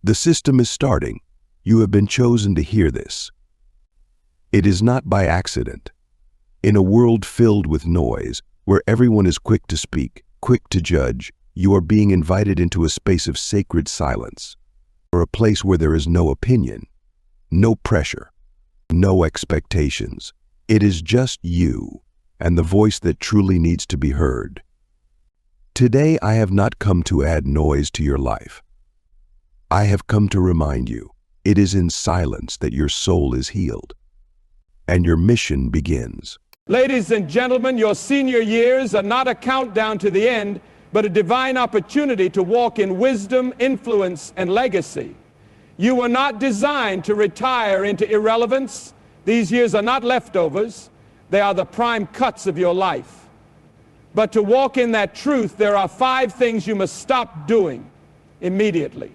The system is starting. You have been chosen to hear this. It is not by accident. In a world filled with noise, where everyone is quick to speak, quick to judge, you are being invited into a space of sacred silence, or a place where there is no opinion, no pressure, no expectations. It is just you and the voice that truly needs to be heard. Today, I have not come to add noise to your life. I have come to remind you, it is in silence that your soul is healed, and your mission begins. Ladies and gentlemen, your senior years are not a countdown to the end, but a divine opportunity to walk in wisdom, influence, and legacy. You were not designed to retire into irrelevance. These years are not leftovers. They are the prime cuts of your life. But to walk in that truth, there are 5 things you must stop doing immediately.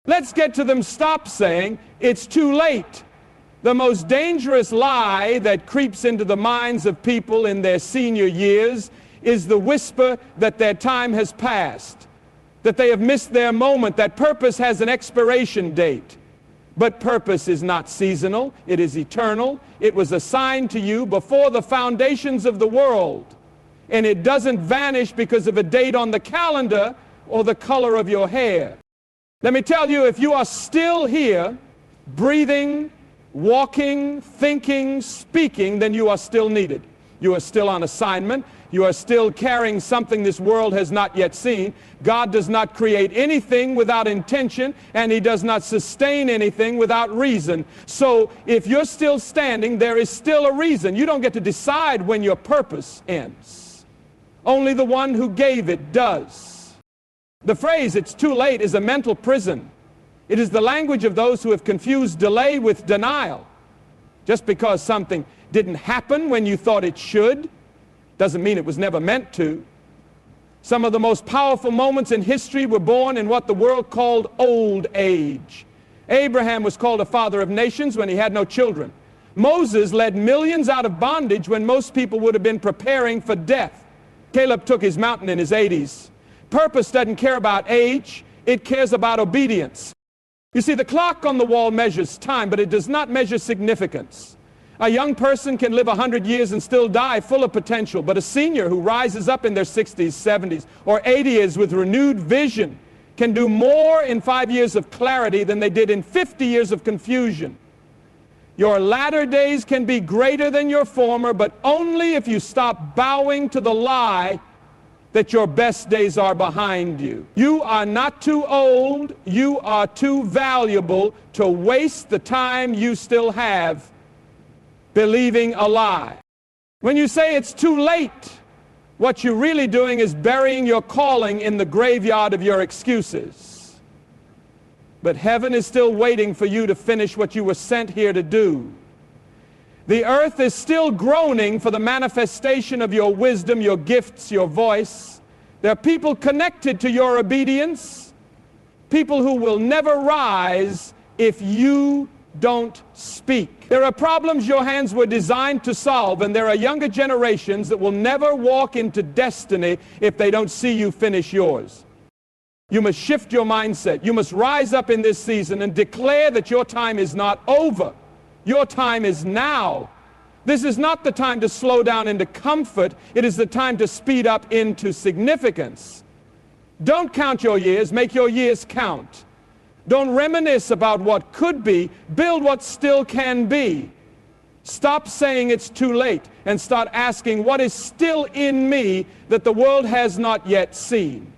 Let's get to them. Stop saying, "It's too late." The most dangerous lie that creeps into the minds of people in their senior years is the whisper that their time has passed, that they have missed their moment, that purpose has an expiration date. But purpose is not seasonal, it is eternal. It was assigned to you before the foundations of the world, and it doesn't vanish because of a date on the calendar or the color of your hair. Let me tell you, if you are still here, breathing, walking, thinking, speaking, then you are still needed. You are still on assignment. You are still carrying something this world has not yet seen. God does not create anything without intention, and He does not sustain anything without reason. So if you're still standing, there is still a reason. You don't get to decide when your purpose ends. Only the one who gave it does. The phrase, "it's too late," is a mental prison. It is the language of those who have confused delay with denial. Just because something didn't happen when you thought it should, doesn't mean it was never meant to. Some of the most powerful moments in history were born in what the world called old age. Abraham was called a father of nations when he had no children. Moses led millions out of bondage when most people would have been preparing for death. Caleb took his mountain in his 80s. Purpose doesn't care about age, it cares about obedience. You see, the clock on the wall measures time, but it does not measure significance. A young person can live 100 years and still die full of potential, but a senior who rises up in their 60s, 70s, or 80 years with renewed vision can do more in 5 years of clarity than they did in 50 years of confusion. Your latter days can be greater than your former, but only if you stop bowing to the lie that your best days are behind you. You are not too old, you are too valuable to waste the time you still have believing a lie. When you say it's too late, what you're really doing is burying your calling in the graveyard of your excuses. But heaven is still waiting for you to finish what you were sent here to do. The earth is still groaning for the manifestation of your wisdom, your gifts, your voice. There are people connected to your obedience, people who will never rise if you don't speak. There are problems your hands were designed to solve, and there are younger generations that will never walk into destiny if they don't see you finish yours. You must shift your mindset. You must rise up in this season and declare that your time is not over. Your time is now. This is not the time to slow down into comfort. It is the time to speed up into significance. Don't count your years. Make your years count. Don't reminisce about what could be. Build what still can be. Stop saying it's too late and start asking what is still in me that the world has not yet seen.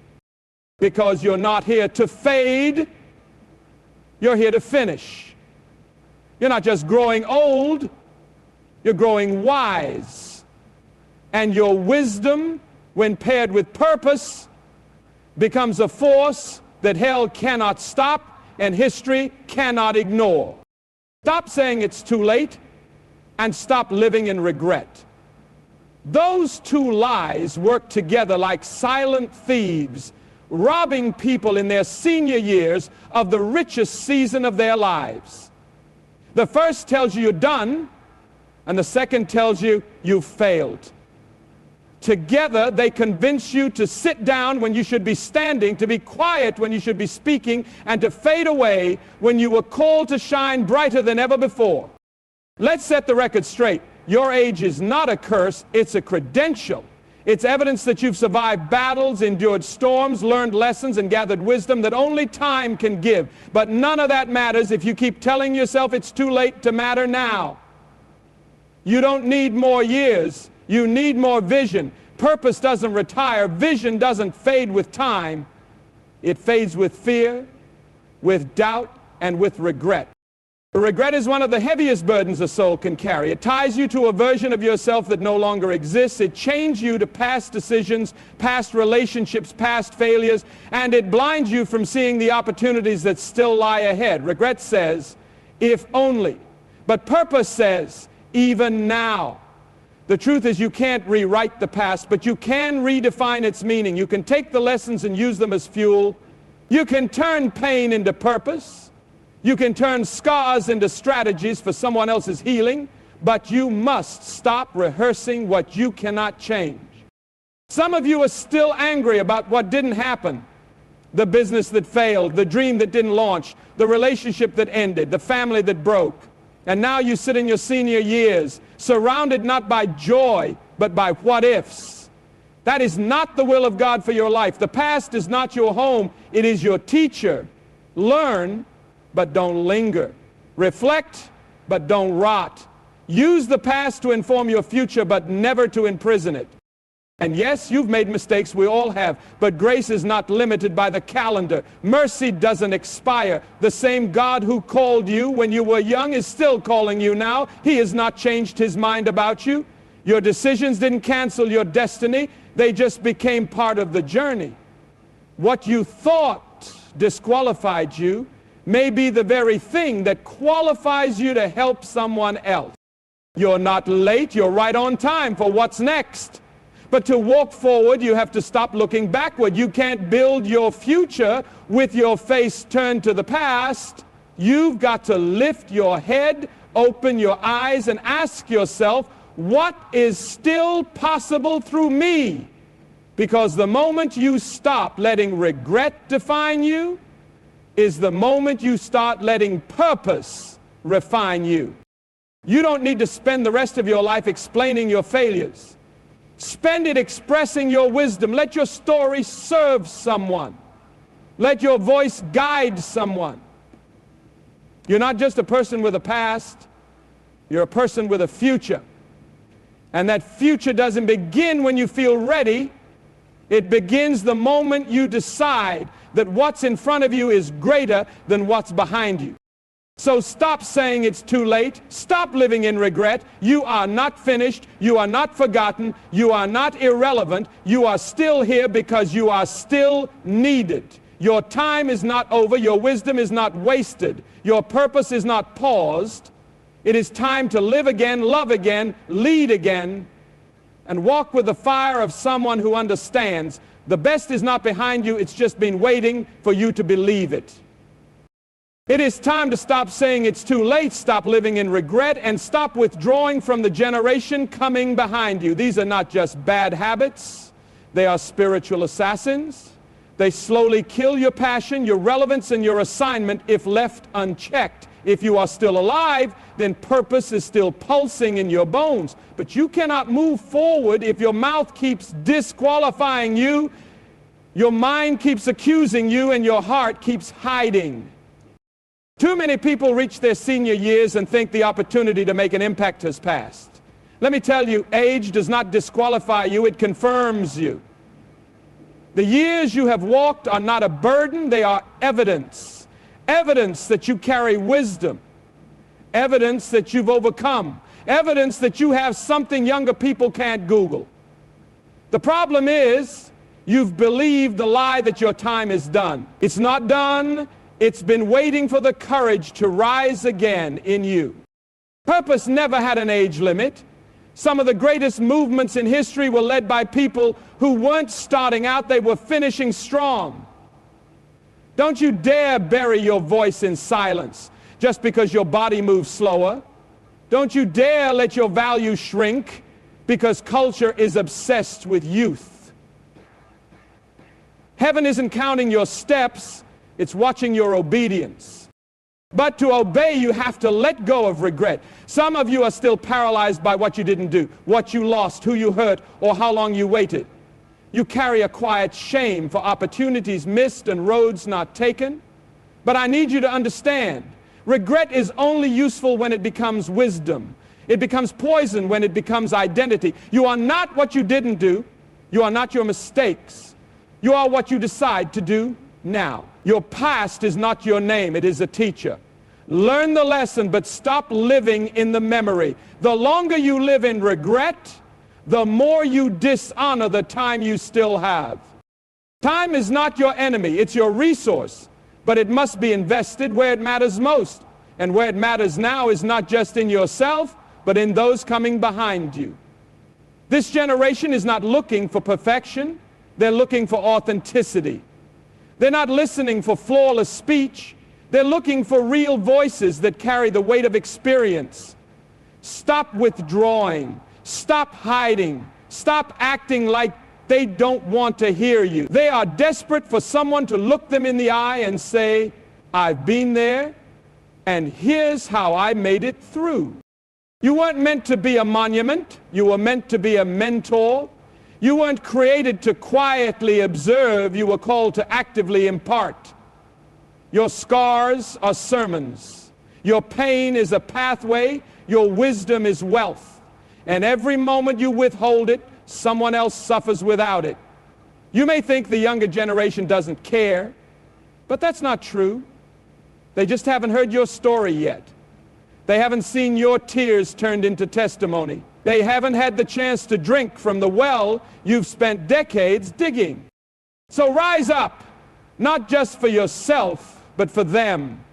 Because you're not here to fade. You're here to finish. You're not just growing old, you're growing wise. And your wisdom, when paired with purpose, becomes a force that hell cannot stop and history cannot ignore. Stop saying it's too late and stop living in regret. Those two lies work together like silent thieves, robbing people in their senior years of the richest season of their lives. The first tells you you're done, and the second tells you you've failed. Together, they convince you to sit down when you should be standing, to be quiet when you should be speaking, and to fade away when you were called to shine brighter than ever before. Let's set the record straight. Your age is not a curse, it's a credential. It's evidence that you've survived battles, endured storms, learned lessons, and gathered wisdom that only time can give. But none of that matters if you keep telling yourself it's too late to matter now. You don't need more years. You need more vision. Purpose doesn't retire. Vision doesn't fade with time. It fades with fear, with doubt, and with regret. Regret is one of the heaviest burdens a soul can carry. It ties you to a version of yourself that no longer exists. It chains you to past decisions, past relationships, past failures, and it blinds you from seeing the opportunities that still lie ahead. Regret says, if only. But purpose says, even now. The truth is you can't rewrite the past, but you can redefine its meaning. You can take the lessons and use them as fuel. You can turn pain into purpose. You can turn scars into strategies for someone else's healing, but you must stop rehearsing what you cannot change. Some of you are still angry about what didn't happen. The business that failed, the dream that didn't launch, the relationship that ended, the family that broke. And now you sit in your senior years, surrounded not by joy, but by what ifs. That is not the will of God for your life. The past is not your home, it is your teacher. Learn, but don't linger. Reflect, but don't rot. Use the past to inform your future, but never to imprison it. And yes, you've made mistakes, we all have, but grace is not limited by the calendar. Mercy doesn't expire. The same God who called you when you were young is still calling you now. He has not changed his mind about you. Your decisions didn't cancel your destiny. They just became part of the journey. What you thought disqualified you may be the very thing that qualifies you to help someone else. You're not late, you're right on time for what's next. But to walk forward, you have to stop looking backward. You can't build your future with your face turned to the past. You've got to lift your head, open your eyes, and ask yourself, what is still possible through me? Because the moment you stop letting regret define you is the moment you start letting purpose refine you. You don't need to spend the rest of your life explaining your failures. Spend it expressing your wisdom. Let your story serve someone. Let your voice guide someone. You're not just a person with a past, you're a person with a future. And that future doesn't begin when you feel ready. It begins the moment you decide that what's in front of you is greater than what's behind you. So stop saying it's too late. Stop living in regret. You are not finished. You are not forgotten. You are not irrelevant. You are still here because you are still needed. Your time is not over. Your wisdom is not wasted. Your purpose is not paused. It is time to live again, love again, lead again, and walk with the fire of someone who understands. The best is not behind you. It's just been waiting for you to believe it. It is time to stop saying it's too late, stop living in regret, and stop withdrawing from the generation coming behind you. These are not just bad habits. They are spiritual assassins. They slowly kill your passion, your relevance, and your assignment if left unchecked. If you are still alive, then purpose is still pulsing in your bones. But you cannot move forward if your mouth keeps disqualifying you, your mind keeps accusing you, and your heart keeps hiding. Too many people reach their senior years and think the opportunity to make an impact has passed. Let me tell you, age does not disqualify you, it confirms you. The years you have walked are not a burden, they are evidence. Evidence that you carry wisdom. Evidence that you've overcome. Evidence that you have something younger people can't Google. The problem is, you've believed the lie that your time is done. It's not done. It's been waiting for the courage to rise again in you. Purpose never had an age limit. Some of the greatest movements in history were led by people who weren't starting out, they were finishing strong. Don't you dare bury your voice in silence just because your body moves slower. Don't you dare let your value shrink because culture is obsessed with youth. Heaven isn't counting your steps, it's watching your obedience. But to obey, you have to let go of regret. Some of you are still paralyzed by what you didn't do, what you lost, who you hurt, or how long you waited. You carry a quiet shame for opportunities missed and roads not taken. But I need you to understand, regret is only useful when it becomes wisdom. It becomes poison when it becomes identity. You are not what you didn't do. You are not your mistakes. You are what you decide to do now. Your past is not your name, it is a teacher. Learn the lesson, but stop living in the memory. The longer you live in regret, the more you dishonor the time you still have. Time is not your enemy, it's your resource, but it must be invested where it matters most. And where it matters now is not just in yourself, but in those coming behind you. This generation is not looking for perfection, they're looking for authenticity. They're not listening for flawless speech. They're looking for real voices that carry the weight of experience. Stop withdrawing. Stop hiding. Stop acting like they don't want to hear you. They are desperate for someone to look them in the eye and say, I've been there, and here's how I made it through. You weren't meant to be a monument. You were meant to be a mentor. You weren't created to quietly observe, you were called to actively impart. Your scars are sermons. Your pain is a pathway. Your wisdom is wealth. And every moment you withhold it, someone else suffers without it. You may think the younger generation doesn't care, but that's not true. They just haven't heard your story yet. They haven't seen your tears turned into testimony. They haven't had the chance to drink from the well you've spent decades digging. So rise up, not just for yourself, but for them.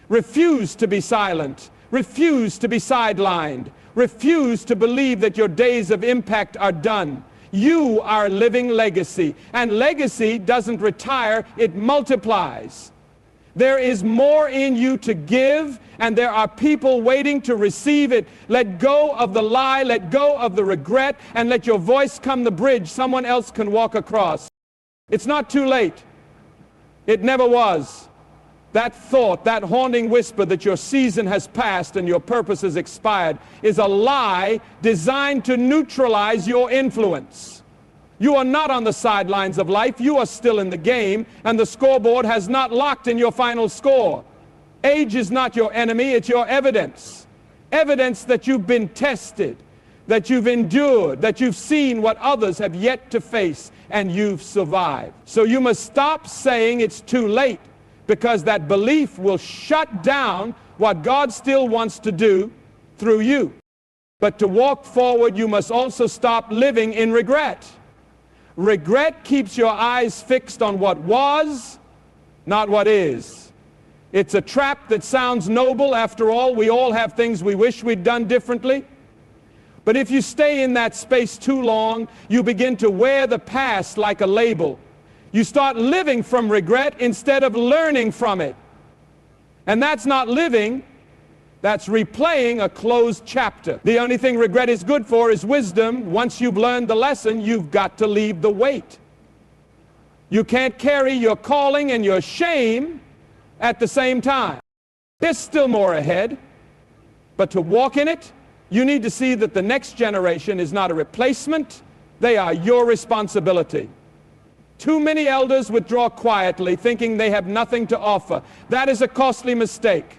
Refuse to be silent. Refuse to be sidelined. Refuse to believe that your days of impact are done. You are a living legacy, and legacy doesn't retire, it multiplies. There is more in you to give, and there are people waiting to receive it. Let go of the lie, let go of the regret, and let your voice come the bridge someone else can walk across. It's not too late. It never was. That thought, that haunting whisper that your season has passed and your purpose has expired is a lie designed to neutralize your influence. You are not on the sidelines of life. You are still in the game, and the scoreboard has not locked in your final score. Age is not your enemy, it's your evidence. Evidence that you've been tested, that you've endured, that you've seen what others have yet to face, and you've survived. So you must stop saying it's too late, because that belief will shut down what God still wants to do through you. But to walk forward, you must also stop living in regret. Regret keeps your eyes fixed on what was, not what is. It's a trap that sounds noble. After all, we all have things we wish we'd done differently. But if you stay in that space too long, you begin to wear the past like a label. You start living from regret instead of learning from it. And that's not living, that's replaying a closed chapter. The only thing regret is good for is wisdom. Once you've learned the lesson, you've got to leave the weight. You can't carry your calling and your shame at the same time. There's still more ahead. But to walk in it, you need to see that the next generation is not a replacement. They are your responsibility. Too many elders withdraw quietly, thinking they have nothing to offer. That is a costly mistake.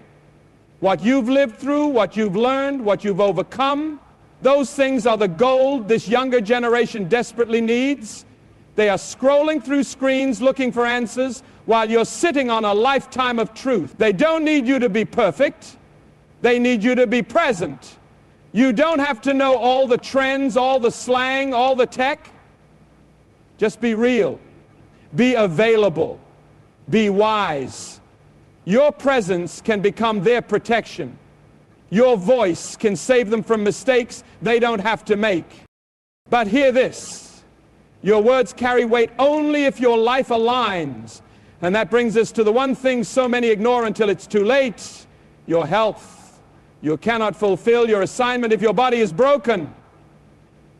What you've lived through, what you've learned, what you've overcome, those things are the gold this younger generation desperately needs. They are scrolling through screens looking for answers while you're sitting on a lifetime of truth. They don't need you to be perfect. They need you to be present. You don't have to know all the trends, all the slang, all the tech. Just be real. Be available. Be wise. Your presence can become their protection. Your voice can save them from mistakes they don't have to make. But hear this. Your words carry weight only if your life aligns. And that brings us to the one thing so many ignore until it's too late: your health. You cannot fulfill your assignment if your body is broken.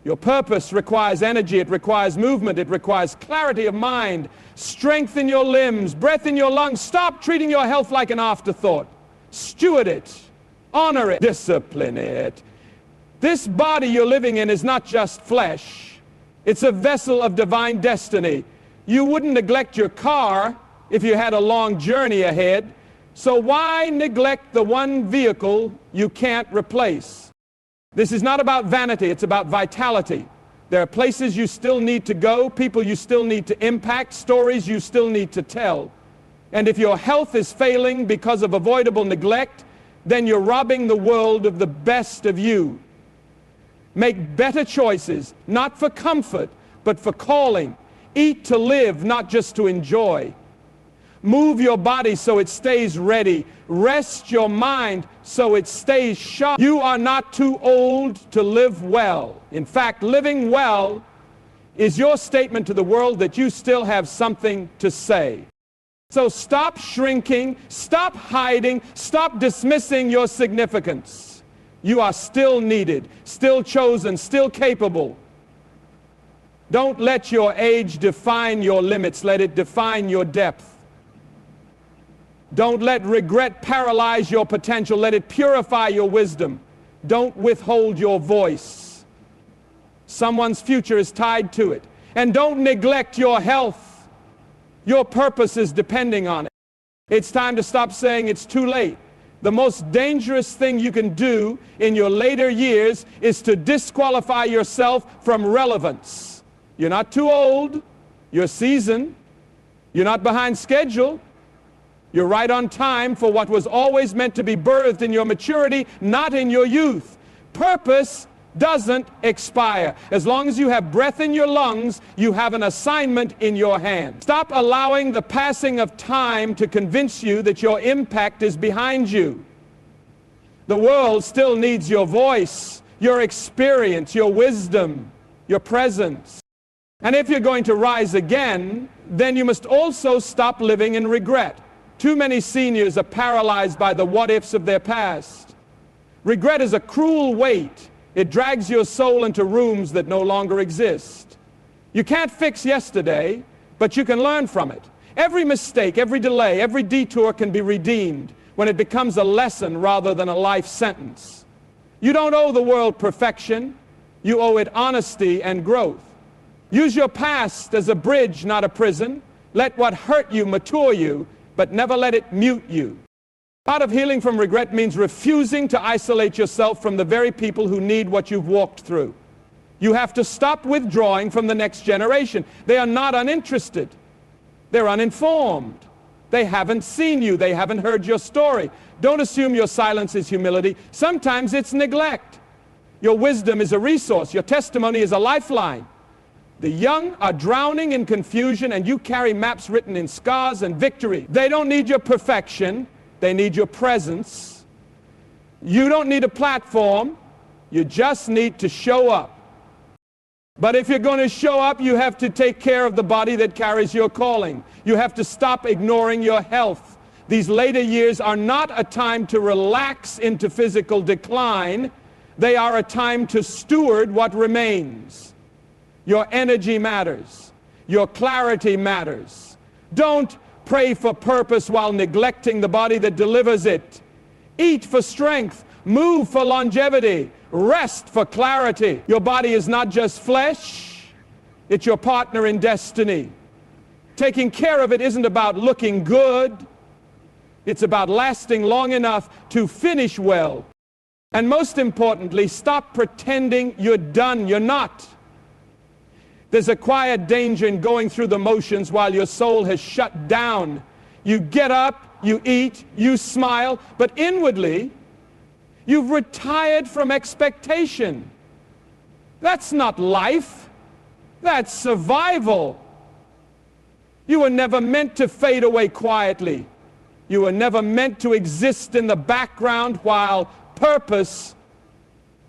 Your purpose requires energy, it requires movement, it requires clarity of mind, strength in your limbs, breath in your lungs. Stop treating your health like an afterthought. Steward it, honor it, discipline it. This body you're living in is not just flesh. It's a vessel of divine destiny. You wouldn't neglect your car if you had a long journey ahead. So why neglect the one vehicle you can't replace? This is not about vanity, it's about vitality. There are places you still need to go, people you still need to impact, stories you still need to tell. And if your health is failing because of avoidable neglect, then you're robbing the world of the best of you. Make better choices, not for comfort, but for calling. Eat to live, not just to enjoy. Move your body so it stays ready. Rest your mind so it stays sharp. You are not too old to live well. In fact, living well is your statement to the world that you still have something to say. So stop shrinking, stop hiding, stop dismissing your significance. You are still needed, still chosen, still capable. Don't let your age define your limits. Let it define your depth. Don't let regret paralyze your potential. Let it purify your wisdom. Don't withhold your voice. Someone's future is tied to it. And don't neglect your health. Your purpose is depending on it. It's time to stop saying it's too late. The most dangerous thing you can do in your later years is to disqualify yourself from relevance. You're not too old. You're seasoned. You're not behind schedule. You're right on time for what was always meant to be birthed in your maturity, not in your youth. Purpose doesn't expire. As long as you have breath in your lungs, you have an assignment in your hand. Stop allowing the passing of time to convince you that your impact is behind you. The world still needs your voice, your experience, your wisdom, your presence. And if you're going to rise again, then you must also stop living in regret. Too many seniors are paralyzed by the what-ifs of their past. Regret is a cruel weight. It drags your soul into rooms that no longer exist. You can't fix yesterday, but you can learn from it. Every mistake, every delay, every detour can be redeemed when it becomes a lesson rather than a life sentence. You don't owe the world perfection. You owe it honesty and growth. Use your past as a bridge, not a prison. Let what hurt you mature you, but never let it mute you. Part of healing from regret means refusing to isolate yourself from the very people who need what you've walked through. You have to stop withdrawing from the next generation. They are not uninterested. They're uninformed. They haven't seen you. They haven't heard your story. Don't assume your silence is humility. Sometimes it's neglect. Your wisdom is a resource. Your testimony is a lifeline. The young are drowning in confusion, and you carry maps written in scars and victory. They don't need your perfection. They need your presence. You don't need a platform. You just need to show up. But if you're going to show up, you have to take care of the body that carries your calling. You have to stop ignoring your health. These later years are not a time to relax into physical decline. They are a time to steward what remains. Your energy matters. Your clarity matters. Don't pray for purpose while neglecting the body that delivers it. Eat for strength. Move for longevity. Rest for clarity. Your body is not just flesh. It's your partner in destiny. Taking care of it isn't about looking good. It's about lasting long enough to finish well. And most importantly, stop pretending you're done. You're not. There's a quiet danger in going through the motions while your soul has shut down. You get up, you eat, you smile, but inwardly, you've retired from expectation. That's not life. That's survival. You were never meant to fade away quietly. You were never meant to exist in the background while purpose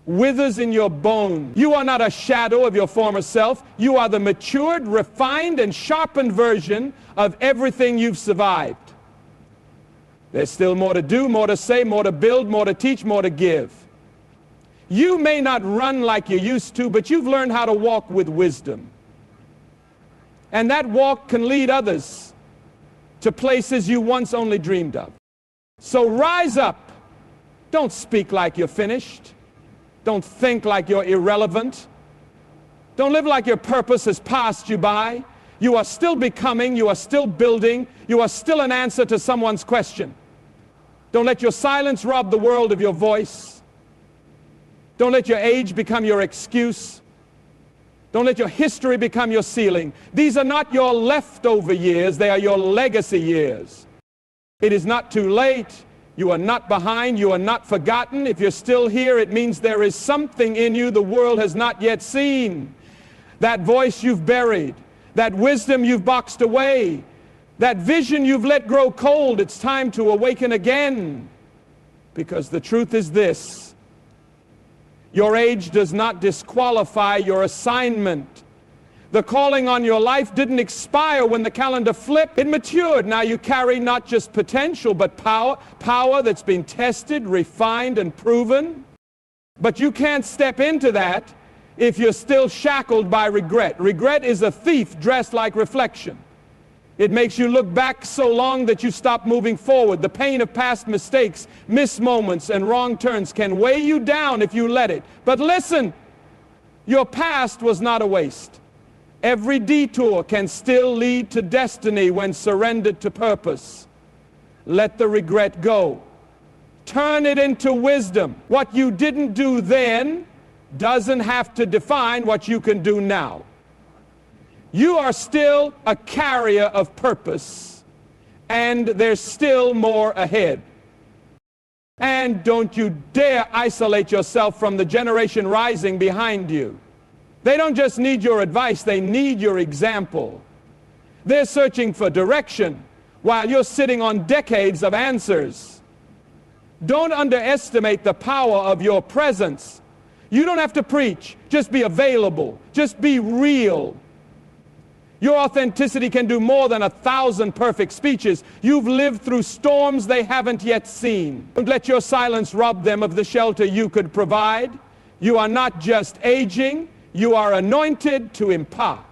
withers in your bones. You are not a shadow of your former self. You are the matured, refined, and sharpened version of everything you've survived. There's still more to do, more to say, more to build, more to teach, more to give. You may not run like you used to, but you've learned how to walk with wisdom. And that walk can lead others to places you once only dreamed of. So rise up. Don't speak like you're finished. Don't think like you're irrelevant. Don't live like your purpose has passed you by. You are still becoming, you are still building, you are still an answer to someone's question. Don't let your silence rob the world of your voice. Don't let your age become your excuse. Don't let your history become your ceiling. These are not your leftover years, they are your legacy years. It is not too late. You are not behind, you are not forgotten. If you're still here, it means there is something in you the world has not yet seen. That voice you've buried, that wisdom you've boxed away, that vision you've let grow cold, it's time to awaken again. Because the truth is this: your age does not disqualify your assignment. The calling on your life didn't expire when the calendar flipped. It matured. Now you carry not just potential, but power that's been tested, refined, and proven. But you can't step into that if you're still shackled by regret. Regret is a thief dressed like reflection. It makes you look back so long that you stop moving forward. The pain of past mistakes, missed moments, and wrong turns can weigh you down if you let it. But listen, your past was not a waste. Every detour can still lead to destiny when surrendered to purpose. Let the regret go. Turn it into wisdom. What you didn't do then doesn't have to define what you can do now. You are still a carrier of purpose, and there's still more ahead. And don't you dare isolate yourself from the generation rising behind you. They don't just need your advice, they need your example. They're searching for direction while you're sitting on decades of answers. Don't underestimate the power of your presence. You don't have to preach, just be available, just be real. Your authenticity can do more than 1,000 perfect speeches. You've lived through storms they haven't yet seen. Don't let your silence rob them of the shelter you could provide. You are not just aging, you are anointed to impart.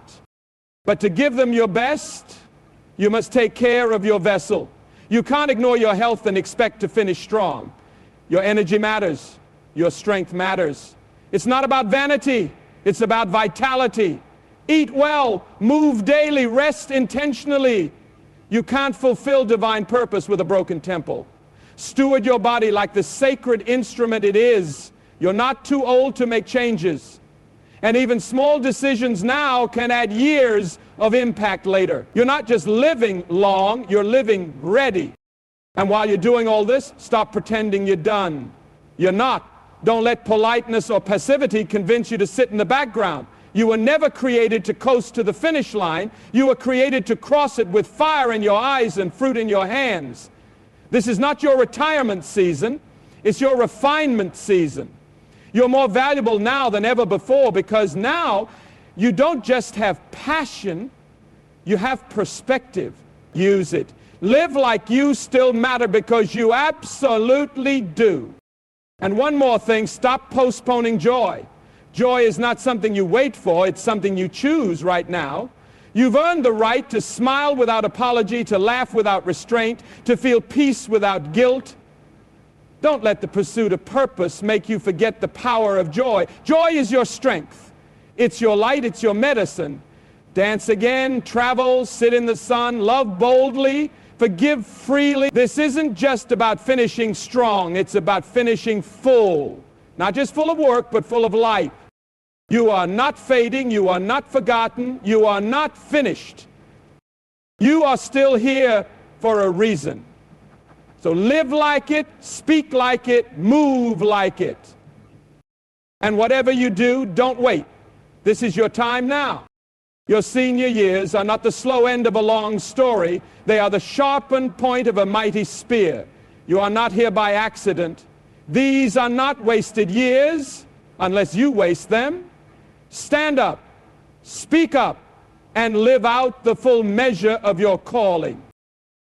But to give them your best, you must take care of your vessel. You can't ignore your health and expect to finish strong. Your energy matters. Your strength matters. It's not about vanity. It's about vitality. Eat well, move daily, rest intentionally. You can't fulfill divine purpose with a broken temple. Steward your body like the sacred instrument it is. You're not too old to make changes. And even small decisions now can add years of impact later. You're not just living long, you're living ready. And while you're doing all this, stop pretending you're done. You're not. Don't let politeness or passivity convince you to sit in the background. You were never created to coast to the finish line. You were created to cross it with fire in your eyes and fruit in your hands. This is not your retirement season. It's your refinement season. You're more valuable now than ever before, because now you don't just have passion, you have perspective. Use it. Live like you still matter, because you absolutely do. And one more thing, stop postponing joy. Joy is not something you wait for, it's something you choose right now. You've earned the right to smile without apology, to laugh without restraint, to feel peace without guilt. Don't let the pursuit of purpose make you forget the power of joy. Joy is your strength. It's your light, it's your medicine. Dance again, travel, sit in the sun, love boldly, forgive freely. This isn't just about finishing strong, it's about finishing full. Not just full of work, but full of life. You are not fading, you are not forgotten, you are not finished. You are still here for a reason. So live like it, speak like it, move like it. And whatever you do, don't wait. This is your time now. Your senior years are not the slow end of a long story. They are the sharpened point of a mighty spear. You are not here by accident. These are not wasted years, unless you waste them. Stand up, speak up, and live out the full measure of your calling.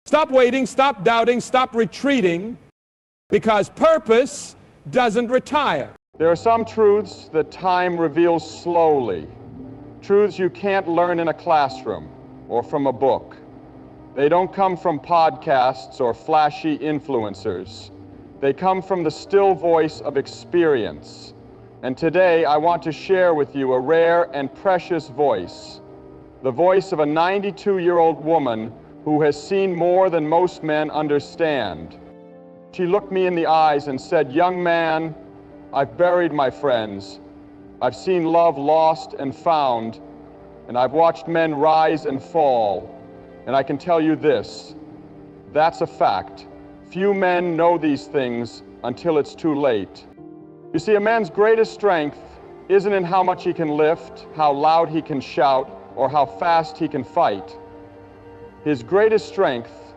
Stop waiting, stop doubting, stop retreating, because purpose doesn't retire. There are some truths that time reveals slowly, truths you can't learn in a classroom or from a book. They don't come from podcasts or flashy influencers. They come from the still voice of experience. And today I want to share with you a rare and precious voice, the voice of a 92-year-old woman who has seen more than most men understand. She looked me in the eyes and said, "Young man, I've buried my friends. I've seen love lost and found, and I've watched men rise and fall. And I can tell you this, that's a fact. Few men know these things until it's too late." You see, a man's greatest strength isn't in how much he can lift, how loud he can shout, or how fast he can fight. His greatest strength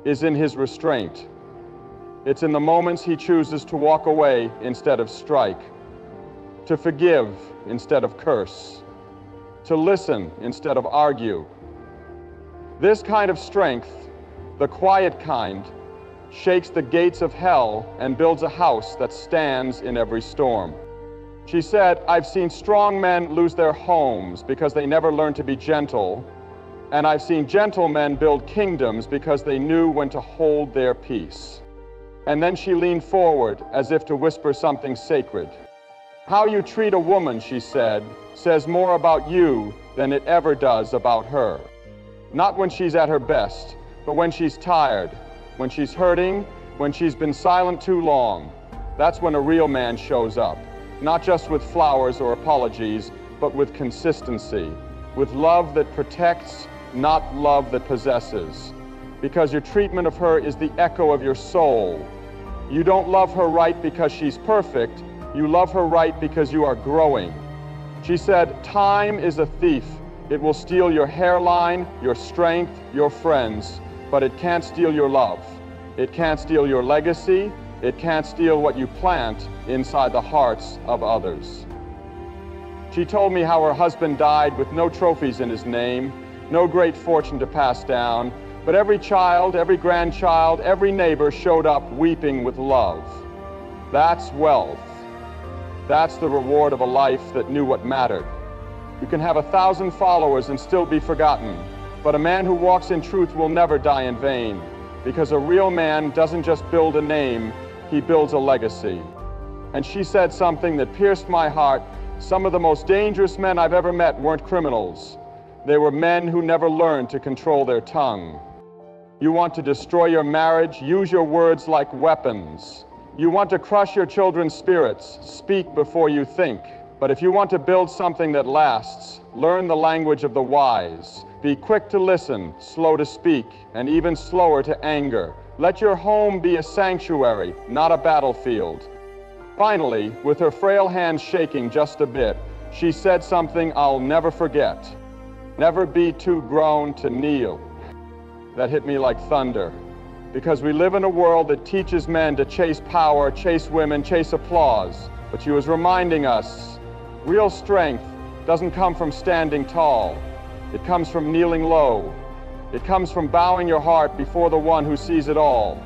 is in his restraint. It's in the moments he chooses to walk away instead of strike, to forgive instead of curse, to listen instead of argue. This kind of strength, the quiet kind, shakes the gates of hell and builds a house that stands in every storm. She said, "I've seen strong men lose their homes because they never learned to be gentle, and I've seen gentle men build kingdoms because they knew when to hold their peace." And then she leaned forward as if to whisper something sacred. "How you treat a woman," she said, "says more about you than it ever does about her. Not when she's at her best, but when she's tired, when she's hurting, when she's been silent too long. That's when a real man shows up, not just with flowers or apologies, but with consistency, with love that protects, not love that possesses. Because your treatment of her is the echo of your soul. You don't love her right because she's perfect, you love her right because you are growing." She said, "Time is a thief. It will steal your hairline, your strength, your friends, but it can't steal your love. It can't steal your legacy. It can't steal what you plant inside the hearts of others." She told me how her husband died with no trophies in his name, no great fortune to pass down, but every child, every grandchild, every neighbor showed up weeping with love. That's wealth. That's the reward of a life that knew what mattered. You can have 1,000 followers and still be forgotten, but a man who walks in truth will never die in vain, because a real man doesn't just build a name, he builds a legacy. And she said something that pierced my heart. Some of the most dangerous men I've ever met weren't criminals. They were men who never learned to control their tongue. You want to destroy your marriage? Use your words like weapons. You want to crush your children's spirits? Speak before you think. But if you want to build something that lasts, learn the language of the wise. Be quick to listen, slow to speak, and even slower to anger. Let your home be a sanctuary, not a battlefield. Finally, with her frail hands shaking just a bit, she said something I'll never forget. "Never be too grown to kneel." That hit me like thunder, because we live in a world that teaches men to chase power, chase women, chase applause. But she was reminding us, real strength doesn't come from standing tall. It comes from kneeling low. It comes from bowing your heart before the one who sees it all.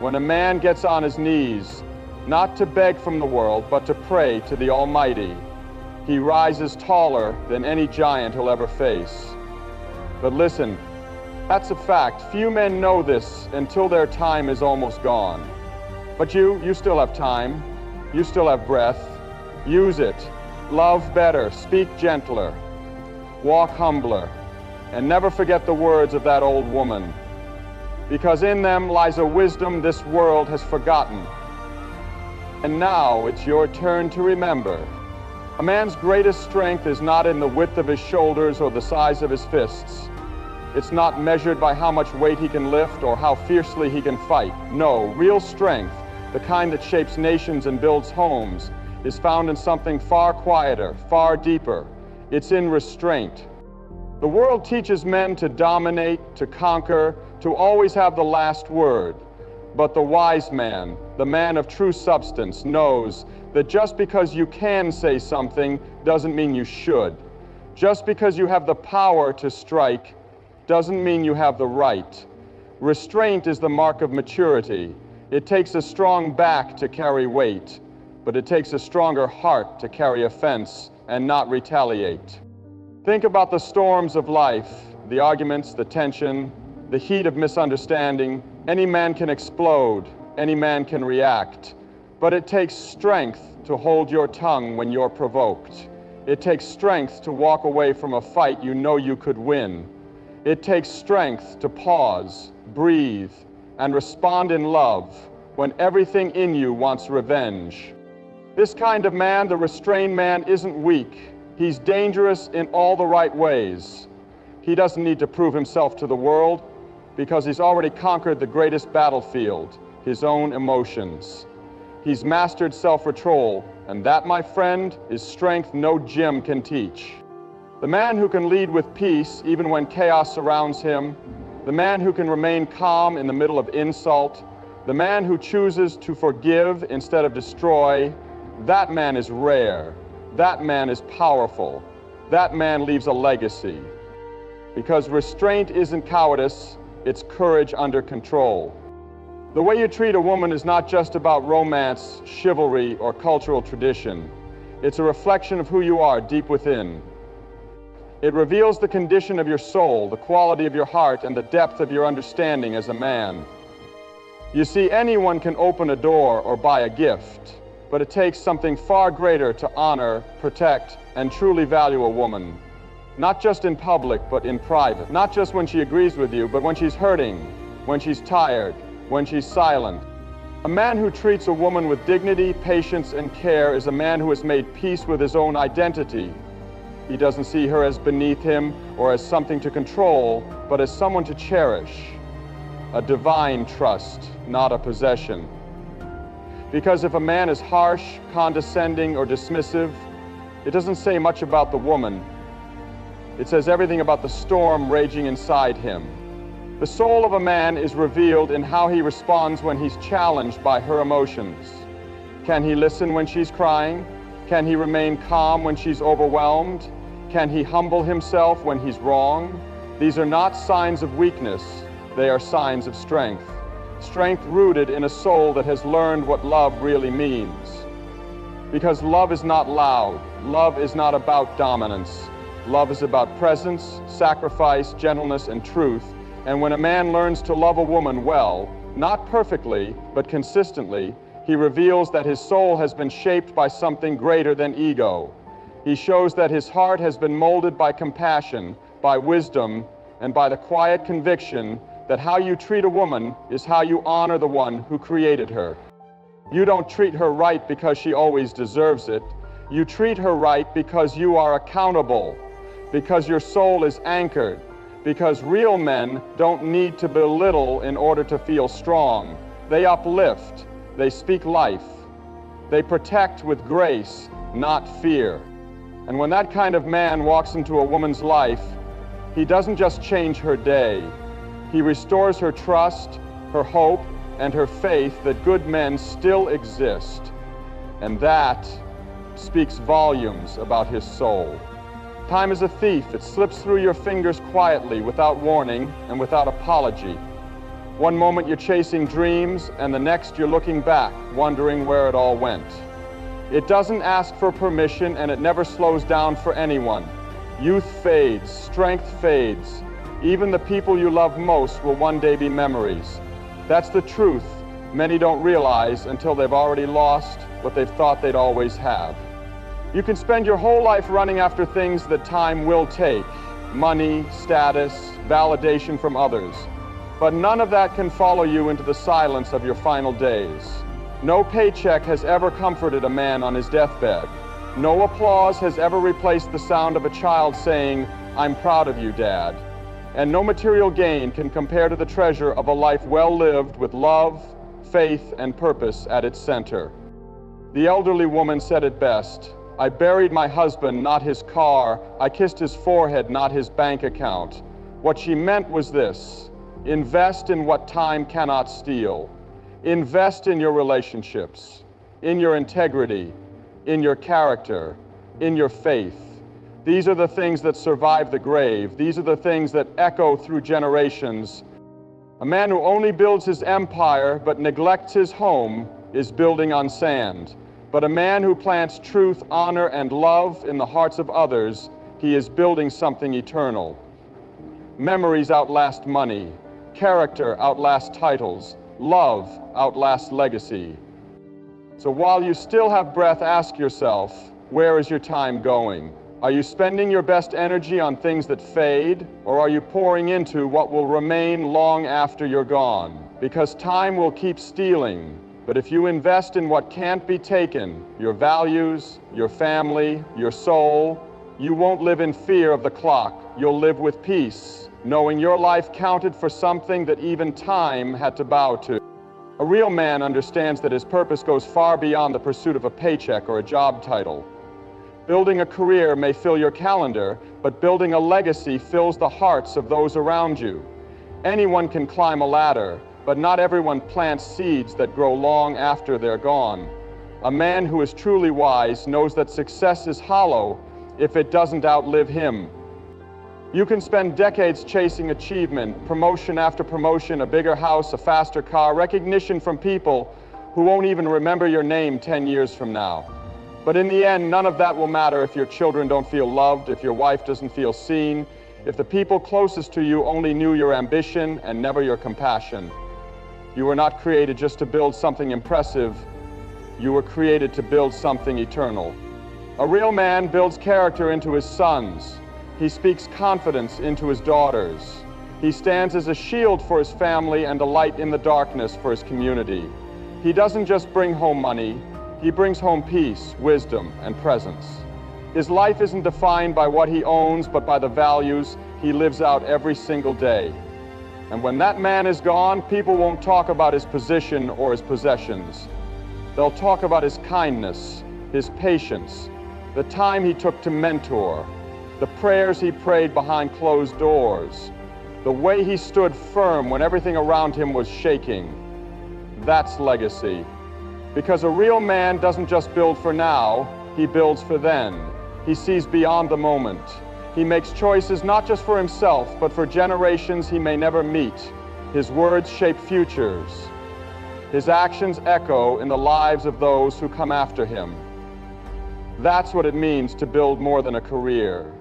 When a man gets on his knees, not to beg from the world, but to pray to the Almighty, he rises taller than any giant he'll ever face. But listen, that's a fact. Few men know this until their time is almost gone. But you still have time. You still have breath. Use it. Love better. Speak gentler. Walk humbler. And never forget the words of that old woman, because in them lies a wisdom this world has forgotten. And now it's your turn to remember. A man's greatest strength is not in the width of his shoulders or the size of his fists. It's not measured by how much weight he can lift or how fiercely he can fight. No, real strength, the kind that shapes nations and builds homes, is found in something far quieter, far deeper. It's in restraint. The world teaches men to dominate, to conquer, to always have the last word. But the wise man, the man of true substance, knows that just because you can say something doesn't mean you should. Just because you have the power to strike doesn't mean you have the right. Restraint is the mark of maturity. It takes a strong back to carry weight. but it takes a stronger heart to carry offense and not retaliate. Think about the storms of life, the arguments, the tension, the heat of misunderstanding. Any man can explode, any man can react, but it takes strength to hold your tongue when you're provoked. It takes strength to walk away from a fight you know you could win. It takes strength to pause, breathe, and respond in love when everything in you wants revenge. This kind of man, the restrained man, isn't weak. He's dangerous in all the right ways. He doesn't need to prove himself to the world because he's already conquered the greatest battlefield, his own emotions. He's mastered self-control, and that, my friend, is strength no gym can teach. The man who can lead with peace even when chaos surrounds him, the man who can remain calm in the middle of insult, the man who chooses to forgive instead of destroy, that man is rare. That man is powerful. That man leaves a legacy. Because restraint isn't cowardice, it's courage under control. The way you treat a woman is not just about romance, chivalry, or cultural tradition. It's a reflection of who you are deep within. It reveals the condition of your soul, the quality of your heart, and the depth of your understanding as a man. You see, anyone can open a door or buy a gift, but it takes something far greater to honor, protect, and truly value a woman. Not just in public, but in private. Not just when she agrees with you, but when she's hurting, when she's tired, when she's silent. A man who treats a woman with dignity, patience, and care is a man who has made peace with his own identity. He doesn't see her as beneath him or as something to control, but as someone to cherish. A divine trust, not a possession. Because if a man is harsh, condescending, or dismissive, it doesn't say much about the woman. It says everything about the storm raging inside him. The soul of a man is revealed in how he responds when he's challenged by her emotions. Can he listen when she's crying? Can he remain calm when she's overwhelmed? Can he humble himself when he's wrong? These are not signs of weakness, they are signs of strength. Strength rooted in a soul that has learned what love really means. Because love is not loud. Love is not about dominance. Love is about presence, sacrifice, gentleness, and truth. And when a man learns to love a woman well, not perfectly, but consistently, he reveals that his soul has been shaped by something greater than ego. He shows that his heart has been molded by compassion, by wisdom, and by the quiet conviction that how you treat a woman is how you honor the one who created her. You don't treat her right because she always deserves it. You treat her right because you are accountable, because your soul is anchored, because real men don't need to belittle in order to feel strong. They uplift, they speak life, they protect with grace, not fear. And when that kind of man walks into a woman's life, he doesn't just change her day. He restores her trust, her hope, and her faith that good men still exist. And that speaks volumes about his soul. Time is a thief. It slips through your fingers quietly, without warning and without apology. One moment you're chasing dreams, and the next you're looking back, wondering where it all went. It doesn't ask for permission, and it never slows down for anyone. Youth fades, strength fades. Even the people you love most will one day be memories. That's the truth many don't realize until they've already lost what they've thought they'd always have. You can spend your whole life running after things that time will take. Money, status, validation from others. But none of that can follow you into the silence of your final days. No paycheck has ever comforted a man on his deathbed. No applause has ever replaced the sound of a child saying, "I'm proud of you, Dad." And no material gain can compare to the treasure of a life well lived with love, faith, and purpose at its center. The elderly woman said it best. I buried my husband, not his car. I kissed his forehead, not his bank account. What she meant was this: invest in what time cannot steal. Invest in your relationships, in your integrity, in your character, in your faith. These are the things that survive the grave. These are the things that echo through generations. A man who only builds his empire but neglects his home is building on sand. But a man who plants truth, honor, and love in the hearts of others, he is building something eternal. Memories outlast money. Character outlasts titles. Love outlasts legacy. So while you still have breath, ask yourself, where is your time going? Are you spending your best energy on things that fade, or are you pouring into what will remain long after you're gone? Because time will keep stealing, but if you invest in what can't be taken, your values, your family, your soul, you won't live in fear of the clock. You'll live with peace, knowing your life counted for something that even time had to bow to. A real man understands that his purpose goes far beyond the pursuit of a paycheck or a job title. Building a career may fill your calendar, but building a legacy fills the hearts of those around you. Anyone can climb a ladder, but not everyone plants seeds that grow long after they're gone. A man who is truly wise knows that success is hollow if it doesn't outlive him. You can spend decades chasing achievement, promotion after promotion, a bigger house, a faster car, recognition from people who won't even remember your name 10 years from now. But in the end, none of that will matter if your children don't feel loved, if your wife doesn't feel seen, if the people closest to you only knew your ambition and never your compassion. You were not created just to build something impressive. You were created to build something eternal. A real man builds character into his sons. He speaks confidence into his daughters. He stands as a shield for his family and a light in the darkness for his community. He doesn't just bring home money. He brings home peace, wisdom, and presence. His life isn't defined by what he owns, but by the values he lives out every single day. And when that man is gone, people won't talk about his position or his possessions. They'll talk about his kindness, his patience, the time he took to mentor, the prayers he prayed behind closed doors, the way he stood firm when everything around him was shaking. That's legacy. Because a real man doesn't just build for now, he builds for then. He sees beyond the moment. He makes choices not just for himself, but for generations he may never meet. His words shape futures. His actions echo in the lives of those who come after him. That's what it means to build more than a career.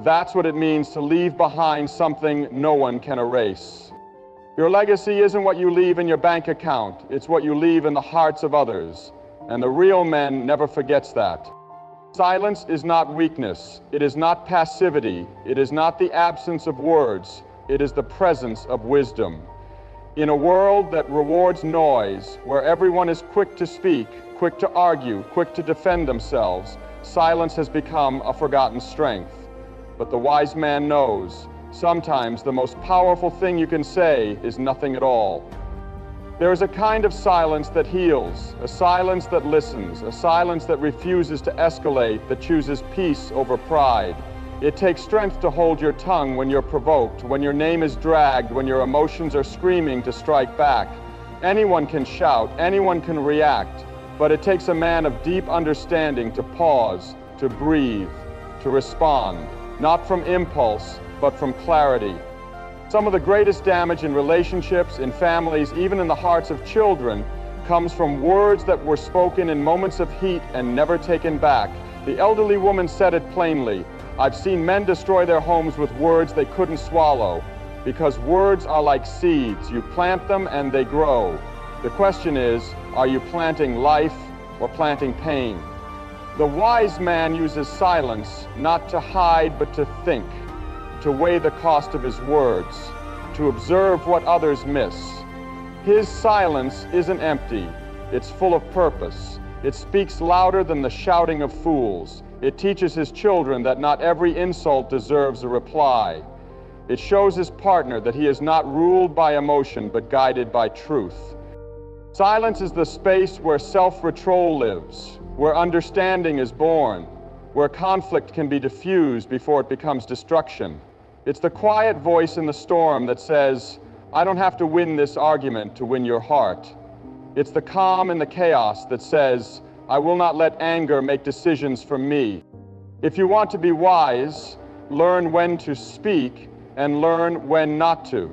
That's what it means to leave behind something no one can erase. Your legacy isn't what you leave in your bank account. It's what you leave in the hearts of others. And the real man never forgets that. Silence is not weakness. It is not passivity. It is not the absence of words. It is the presence of wisdom. In a world that rewards noise, where everyone is quick to speak, quick to argue, quick to defend themselves, silence has become a forgotten strength. But the wise man knows sometimes the most powerful thing you can say is nothing at all. There is a kind of silence that heals, a silence that listens, a silence that refuses to escalate, that chooses peace over pride. It takes strength to hold your tongue when you're provoked, when your name is dragged, when your emotions are screaming to strike back. Anyone can shout, anyone can react, but it takes a man of deep understanding to pause, to breathe, to respond, not from impulse, but from clarity. Some of the greatest damage in relationships, in families, even in the hearts of children, comes from words that were spoken in moments of heat and never taken back. The elderly woman said it plainly. I've seen men destroy their homes with words they couldn't swallow, because words are like seeds. You plant them and they grow. The question is, are you planting life or planting pain? The wise man uses silence not to hide but to think, to weigh the cost of his words, to observe what others miss. His silence isn't empty, it's full of purpose. It speaks louder than the shouting of fools. It teaches his children that not every insult deserves a reply. It shows his partner that he is not ruled by emotion but guided by truth. Silence is the space where self-control lives, where understanding is born, where conflict can be diffused before it becomes destruction. It's the quiet voice in the storm that says, I don't have to win this argument to win your heart. It's the calm in the chaos that says, I will not let anger make decisions for me. If you want to be wise, learn when to speak and learn when not to.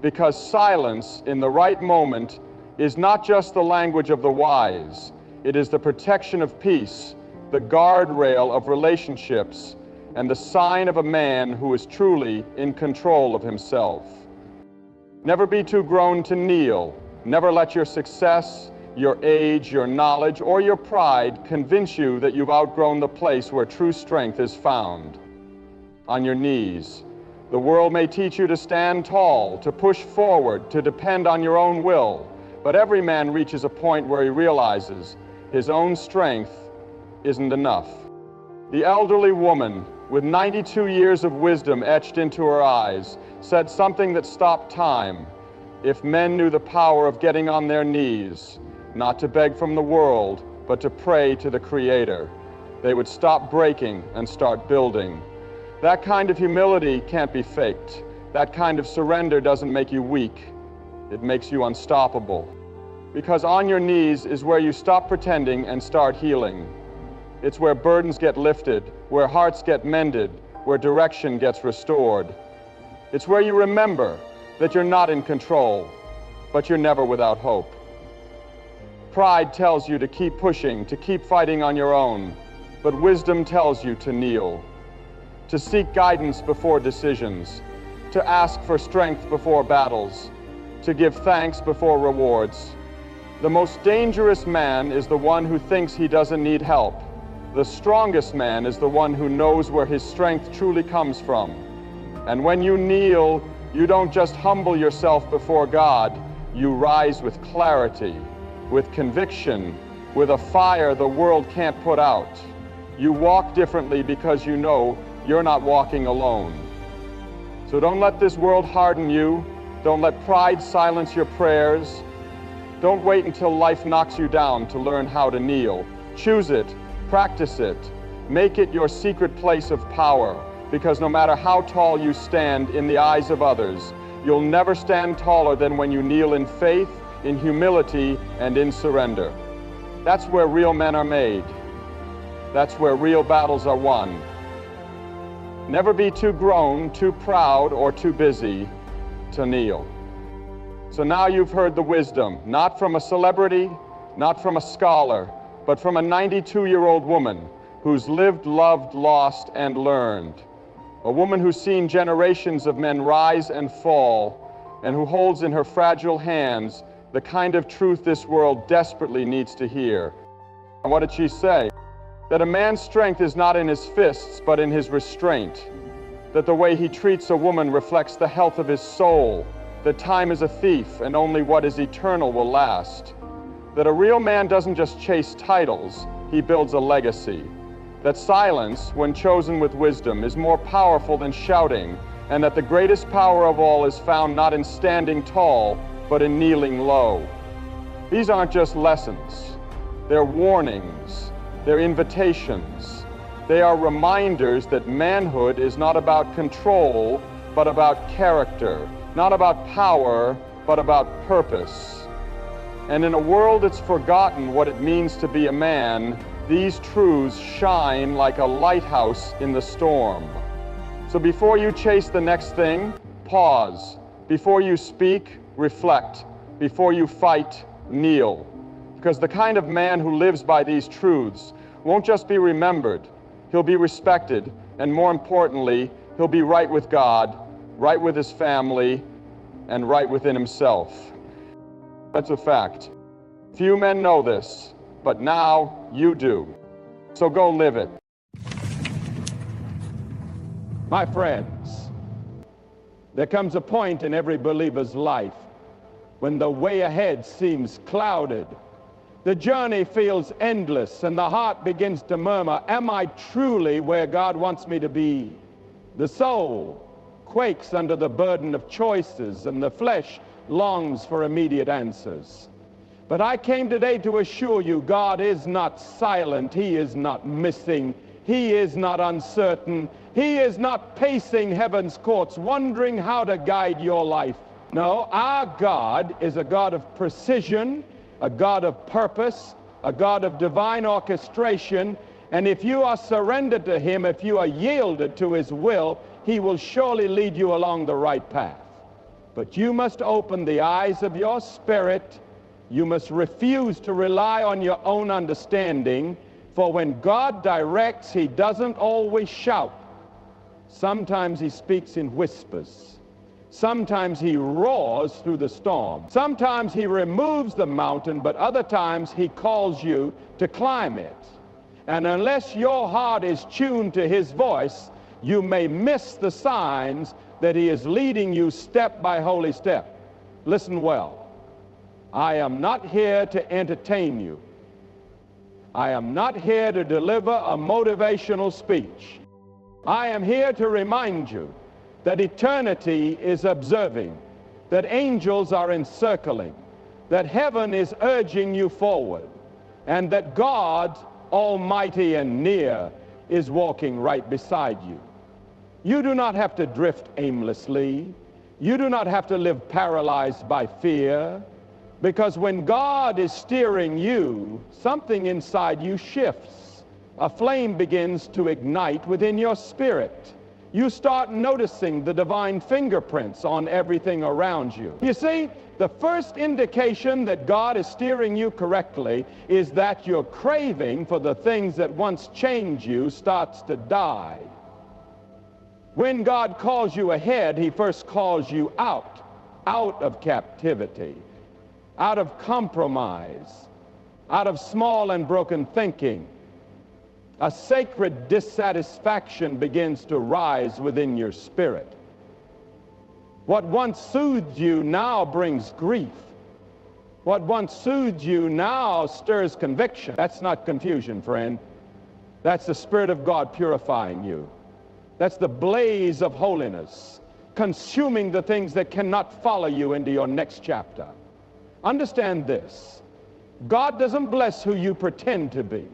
Because silence in the right moment is not just the language of the wise. It is the protection of peace, the guardrail of relationships, and the sign of a man who is truly in control of himself. Never be too grown to kneel. Never let your success, your age, your knowledge, or your pride convince you that you've outgrown the place where true strength is found. On your knees. The world may teach you to stand tall, to push forward, to depend on your own will, but every man reaches a point where he realizes his own strength isn't enough. The elderly woman, with 92 years of wisdom etched into her eyes, said something that stopped time. If men knew the power of getting on their knees, not to beg from the world, but to pray to the Creator, they would stop breaking and start building. That kind of humility can't be faked. That kind of surrender doesn't make you weak. It makes you unstoppable. Because on your knees is where you stop pretending and start healing. It's where burdens get lifted, where hearts get mended, where direction gets restored. It's where you remember that you're not in control, but you're never without hope. Pride tells you to keep pushing, to keep fighting on your own, but wisdom tells you to kneel, to seek guidance before decisions, to ask for strength before battles, to give thanks before rewards. The most dangerous man is the one who thinks he doesn't need help. The strongest man is the one who knows where his strength truly comes from. And when you kneel, you don't just humble yourself before God, you rise with clarity, with conviction, with a fire the world can't put out. You walk differently because you know you're not walking alone. So don't let this world harden you. Don't let pride silence your prayers. Don't wait until life knocks you down to learn how to kneel. Choose it, practice it, make it your secret place of power, because no matter how tall you stand in the eyes of others, you'll never stand taller than when you kneel in faith, in humility, and in surrender. That's where real men are made. That's where real battles are won. Never be too grown, too proud, or too busy to kneel. So now you've heard the wisdom, not from a celebrity, not from a scholar, but from a 92-year-old woman who's lived, loved, lost, and learned. A woman who's seen generations of men rise and fall, and who holds in her fragile hands the kind of truth this world desperately needs to hear. And what did she say? That a man's strength is not in his fists, but in his restraint. That the way he treats a woman reflects the health of his soul. That time is a thief, and only what is eternal will last. That a real man doesn't just chase titles, he builds a legacy. That silence, when chosen with wisdom, is more powerful than shouting, and that the greatest power of all is found not in standing tall, but in kneeling low. These aren't just lessons. They're warnings. They're invitations. They are reminders that manhood is not about control, but about character. Not about power, but about purpose. And in a world that's forgotten what it means to be a man, these truths shine like a lighthouse in the storm. So before you chase the next thing, pause. Before you speak, reflect. Before you fight, kneel. Because the kind of man who lives by these truths won't just be remembered, he'll be respected, and more importantly, he'll be right with God, right with his family, and right within himself. That's a fact. Few men know this, but now you do. So go live it. My friends, there comes a point in every believer's life when the way ahead seems clouded. The journey feels endless, and the heart begins to murmur, am I truly where God wants me to be? The soul quakes under the burden of choices, and the flesh longs for immediate answers. But I came today to assure you, God is not silent. He is not missing. He is not uncertain. He is not pacing heaven's courts, wondering how to guide your life. No, our God is a God of precision, a God of purpose, a God of divine orchestration, and if you are surrendered to Him, if you are yielded to His will, He will surely lead you along the right path. But you must open the eyes of your spirit, You must refuse to rely on your own understanding, for when God directs, he doesn't always shout. Sometimes he speaks in whispers. Sometimes he roars through the storm. Sometimes he removes the mountain, but other times he calls you to climb it. And unless your heart is tuned to his voice, you may miss the signs that he is leading you step by holy step. Listen well. I am not here to entertain you. I am not here to deliver a motivational speech. I am here to remind you that eternity is observing, that angels are encircling, that heaven is urging you forward, and that God, almighty and near, is walking right beside you. You do not have to drift aimlessly. You do not have to live paralyzed by fear, because when God is steering you, something inside you shifts. A flame begins to ignite within your spirit. You start noticing the divine fingerprints on everything around you. You see, the first indication that God is steering you correctly is that your craving for the things that once changed you starts to die. When God calls you ahead, he first calls you out of captivity, out of compromise, out of small and broken thinking. A sacred dissatisfaction begins to rise within your spirit. What once soothed you now brings grief. What once soothed you now stirs conviction. That's not confusion, friend. That's the Spirit of God purifying you. That's the blaze of holiness, consuming the things that cannot follow you into your next chapter. Understand this. God doesn't bless who you pretend to be.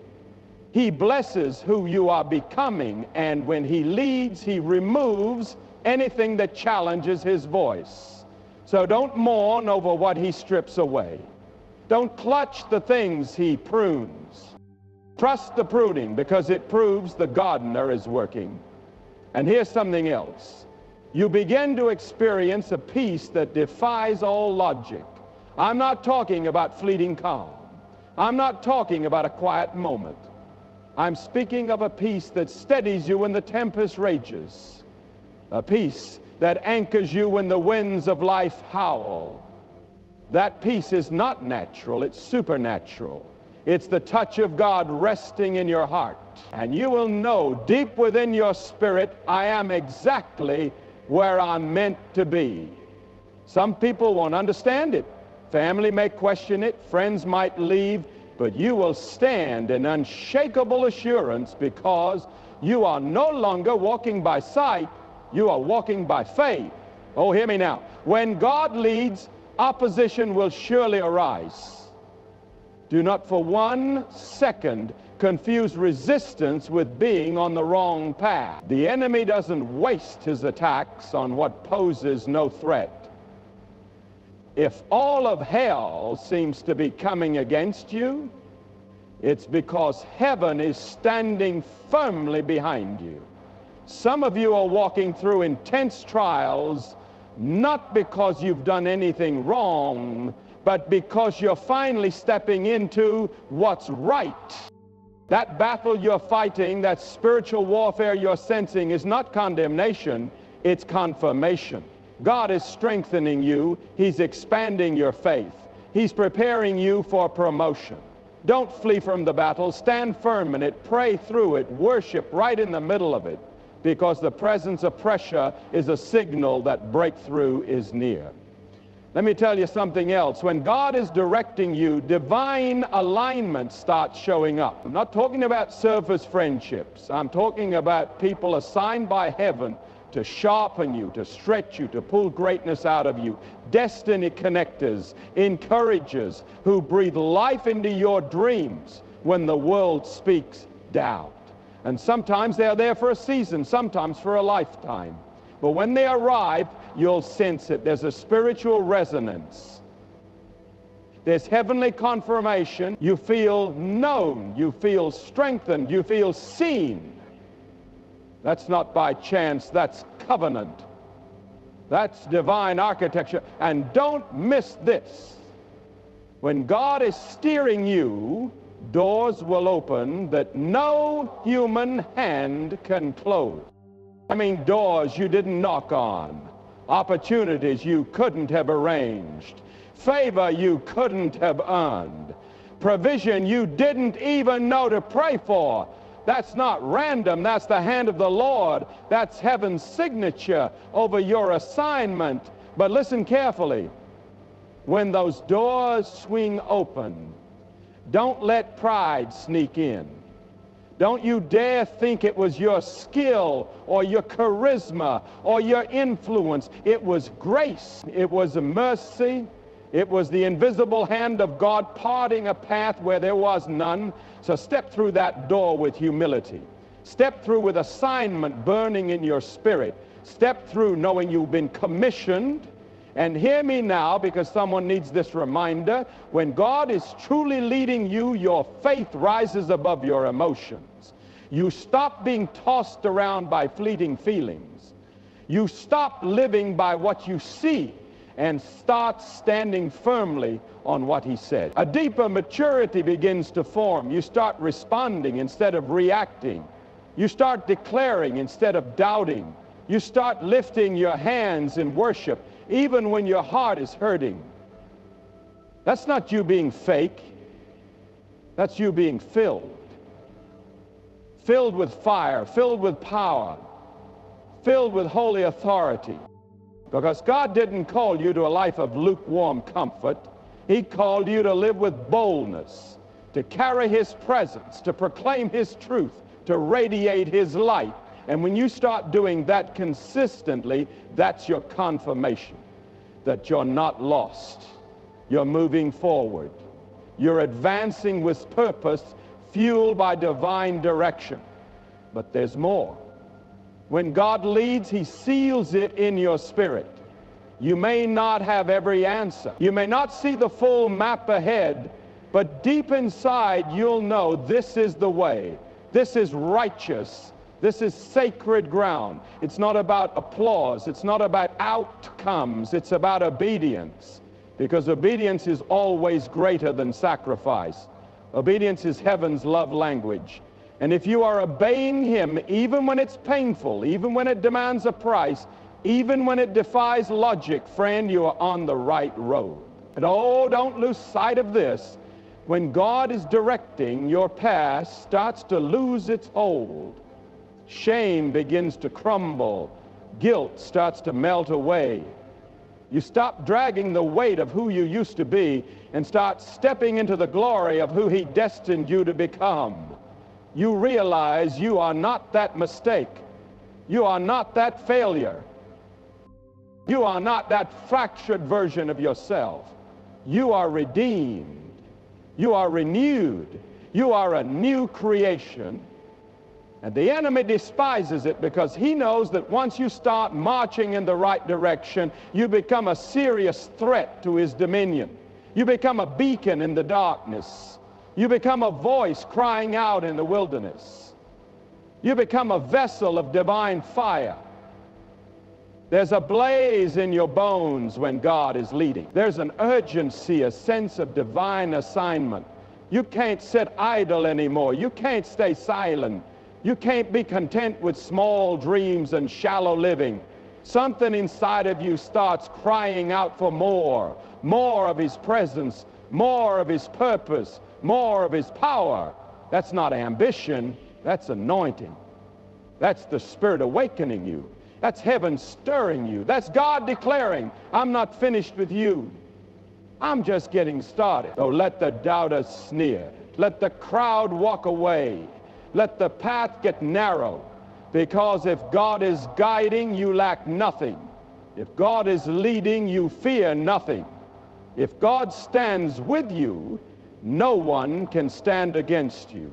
He blesses who you are becoming, and when he leads, he removes anything that challenges his voice. So don't mourn over what he strips away. Don't clutch the things he prunes. Trust the pruning, because it proves the gardener is working. And here's something else. You begin to experience a peace that defies all logic. I'm not talking about fleeting calm. I'm not talking about a quiet moment. I'm speaking of a peace that steadies you when the tempest rages, a peace that anchors you when the winds of life howl. That peace is not natural, it's supernatural. It's the touch of God resting in your heart. And you will know deep within your spirit, I am exactly where I'm meant to be. Some people won't understand it. Family may question it, friends might leave, but you will stand in unshakable assurance, because you are no longer walking by sight, you are walking by faith. Oh, hear me now. When God leads, opposition will surely arise. Do not for 1 second confuse resistance with being on the wrong path. The enemy doesn't waste his attacks on what poses no threat. If all of hell seems to be coming against you, it's because heaven is standing firmly behind you. Some of you are walking through intense trials, not because you've done anything wrong, but because you're finally stepping into what's right. That battle you're fighting, that spiritual warfare you're sensing, is not condemnation, it's confirmation. God is strengthening you. He's expanding your faith. He's preparing you for promotion. Don't flee from the battle. Stand firm in it. Pray through it. Worship right in the middle of it, because the presence of pressure is a signal that breakthrough is near. Let me tell you something else. When God is directing you, divine alignment starts showing up. I'm not talking about surface friendships. I'm talking about people assigned by heaven to sharpen you, to stretch you, to pull greatness out of you. Destiny connectors, encouragers who breathe life into your dreams when the world speaks doubt. And sometimes they're there for a season, sometimes for a lifetime. But when they arrive, you'll sense it. There's a spiritual resonance. There's heavenly confirmation. You feel known. You feel strengthened. You feel seen. That's not by chance. That's covenant. That's divine architecture. And don't miss this. When God is steering you, doors will open that no human hand can close. I mean, doors you didn't knock on, opportunities you couldn't have arranged, favor you couldn't have earned, provision you didn't even know to pray for. That's not random. That's the hand of the Lord. That's heaven's signature over your assignment. But listen carefully. When those doors swing open, don't let pride sneak in. Don't you dare think it was your skill or your charisma or your influence. It was grace. It was a mercy. It was the invisible hand of God parting a path where there was none. So step through that door with humility. Step through with assignment burning in your spirit. Step through knowing you've been commissioned. And hear me now, because someone needs this reminder. When God is truly leading you, your faith rises above your emotions. You stop being tossed around by fleeting feelings. You stop living by what you see and start standing firmly on what he said. A deeper maturity begins to form. You start responding instead of reacting. You start declaring instead of doubting. You start lifting your hands in worship, even when your heart is hurting. That's not you being fake. That's you being filled. Filled with fire, filled with power, filled with holy authority. Because God didn't call you to a life of lukewarm comfort. He called you to live with boldness, to carry his presence, to proclaim his truth, to radiate his light. And when you start doing that consistently, that's your confirmation that you're not lost. You're moving forward. You're advancing with purpose, fueled by divine direction. But there's more. When God leads, he seals it in your spirit. You may not have every answer. You may not see the full map ahead, but deep inside you'll know this is the way. This is righteous. This is sacred ground. It's not about applause. It's not about outcomes. It's about obedience. Because obedience is always greater than sacrifice. Obedience is heaven's love language. And if you are obeying him, even when it's painful, even when it demands a price, even when it defies logic, friend, you are on the right road. And oh, don't lose sight of this. When God is directing, your past starts to lose its hold. Shame begins to crumble. Guilt starts to melt away. You stop dragging the weight of who you used to be and start stepping into the glory of who he destined you to become. You realize you are not that mistake. You are not that failure. You are not that fractured version of yourself. You are redeemed. You are renewed. You are a new creation. And the enemy despises it because he knows that once you start marching in the right direction, you become a serious threat to his dominion. You become a beacon in the darkness. You become a voice crying out in the wilderness. You become a vessel of divine fire. There's a blaze in your bones when God is leading. There's an urgency, a sense of divine assignment. You can't sit idle anymore. You can't stay silent. You can't be content with small dreams and shallow living. Something inside of you starts crying out for more of his presence, more of his purpose, more of his power. That's not ambition, that's anointing. That's the Spirit awakening you. That's heaven stirring you. That's God declaring, I'm not finished with you. I'm just getting started. So let the doubters sneer. Let the crowd walk away. Let the path get narrow. Because if God is guiding, you lack nothing. If God is leading, you fear nothing. If God stands with you, no one can stand against you.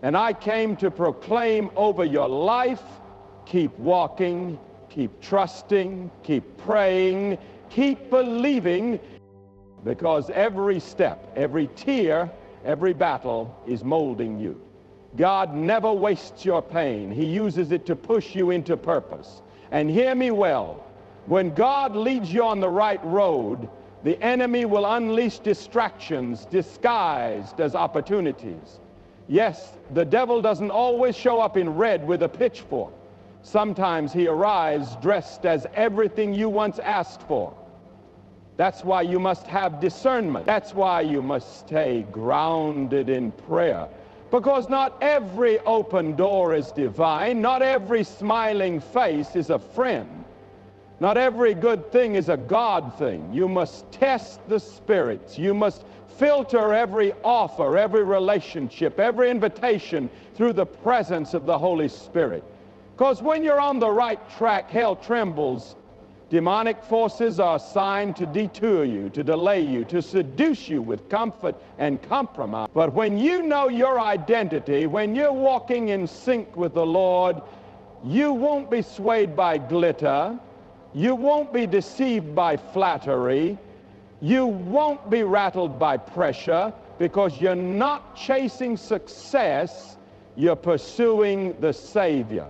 And I came to proclaim over your life, keep walking, keep trusting, keep praying, keep believing, because every step, every tear, every battle is molding you. God never wastes your pain. He uses it to push you into purpose. And hear me well, when God leads you on the right road, The enemy will unleash distractions disguised as opportunities. Yes, the devil doesn't always show up in red with a pitchfork. Sometimes he arrives dressed as everything you once asked for. That's why you must have discernment. That's why you must stay grounded in prayer. Because not every open door is divine. Not every smiling face is a friend. Not every good thing is a God thing. You must test the spirits. You must filter every offer, every relationship, every invitation through the presence of the Holy Spirit. Because when you're on the right track, hell trembles. Demonic forces are assigned to detour you, to delay you, to seduce you with comfort and compromise. But when you know your identity, when you're walking in sync with the Lord, you won't be swayed by glitter. You won't be deceived by flattery. You won't be rattled by pressure, because you're not chasing success, you're pursuing the Savior.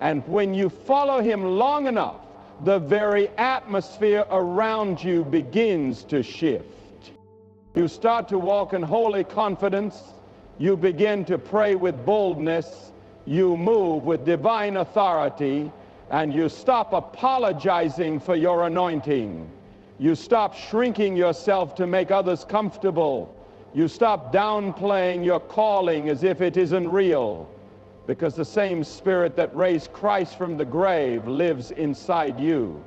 And when you follow him long enough, the very atmosphere around you begins to shift. You start to walk in holy confidence. You begin to pray with boldness. You move with divine authority, and you stop apologizing for your anointing. You stop shrinking yourself to make others comfortable. You stop downplaying your calling as if it isn't real, because the same Spirit that raised Christ from the grave lives inside you.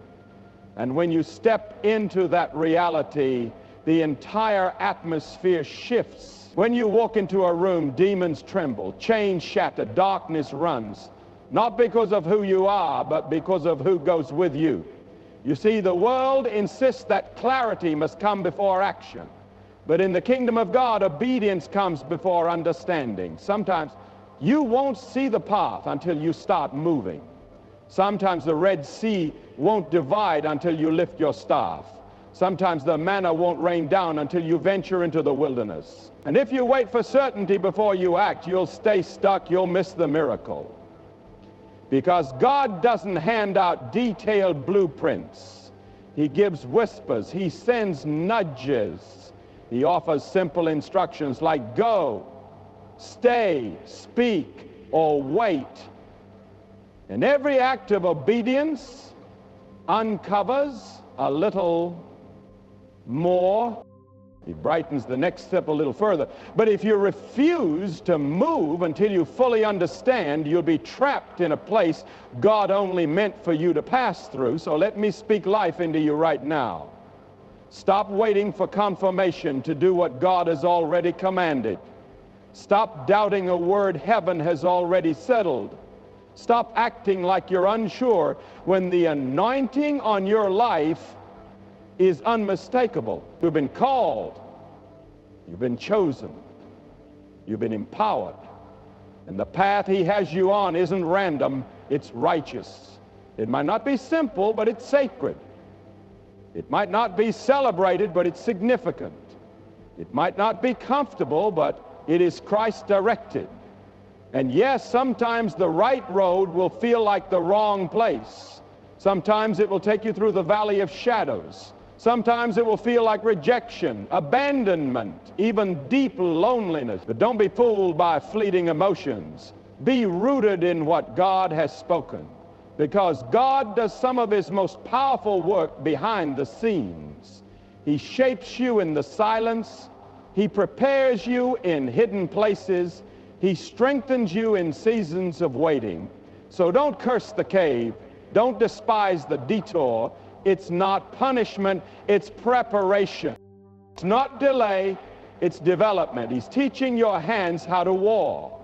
And when you step into that reality, the entire atmosphere shifts. When you walk into a room, demons tremble, chains shatter, darkness runs. Not because of who you are, but because of who goes with you. You see, the world insists that clarity must come before action. But in the kingdom of God, obedience comes before understanding. Sometimes you won't see the path until you start moving. Sometimes the Red Sea won't divide until you lift your staff. Sometimes the manna won't rain down until you venture into the wilderness. And if you wait for certainty before you act, you'll stay stuck, you'll miss the miracle. Because God doesn't hand out detailed blueprints. He gives whispers. He sends nudges. He offers simple instructions like go, stay, speak, or wait. And every act of obedience uncovers a little more. He brightens the next step a little further. But if you refuse to move until you fully understand, you'll be trapped in a place God only meant for you to pass through. So let me speak life into you right now. Stop waiting for confirmation to do what God has already commanded. Stop doubting a word heaven has already settled. Stop acting like you're unsure when the anointing on your life is unmistakable. You've been called, you've been chosen, you've been empowered, and the path he has you on isn't random, it's righteous. It might not be simple, but it's sacred. It might not be celebrated, but it's significant. It might not be comfortable, but it is Christ-directed. And yes, sometimes the right road will feel like the wrong place. Sometimes it will take you through the valley of shadows. Sometimes it will feel like rejection, abandonment, even deep loneliness. But don't be fooled by fleeting emotions. Be rooted in what God has spoken, because God does some of his most powerful work behind the scenes. He shapes you in the silence. He prepares you in hidden places. He strengthens you in seasons of waiting. So don't curse the cave. Don't despise the detour. It's not punishment, it's preparation. It's not delay, it's development. He's teaching your hands how to war.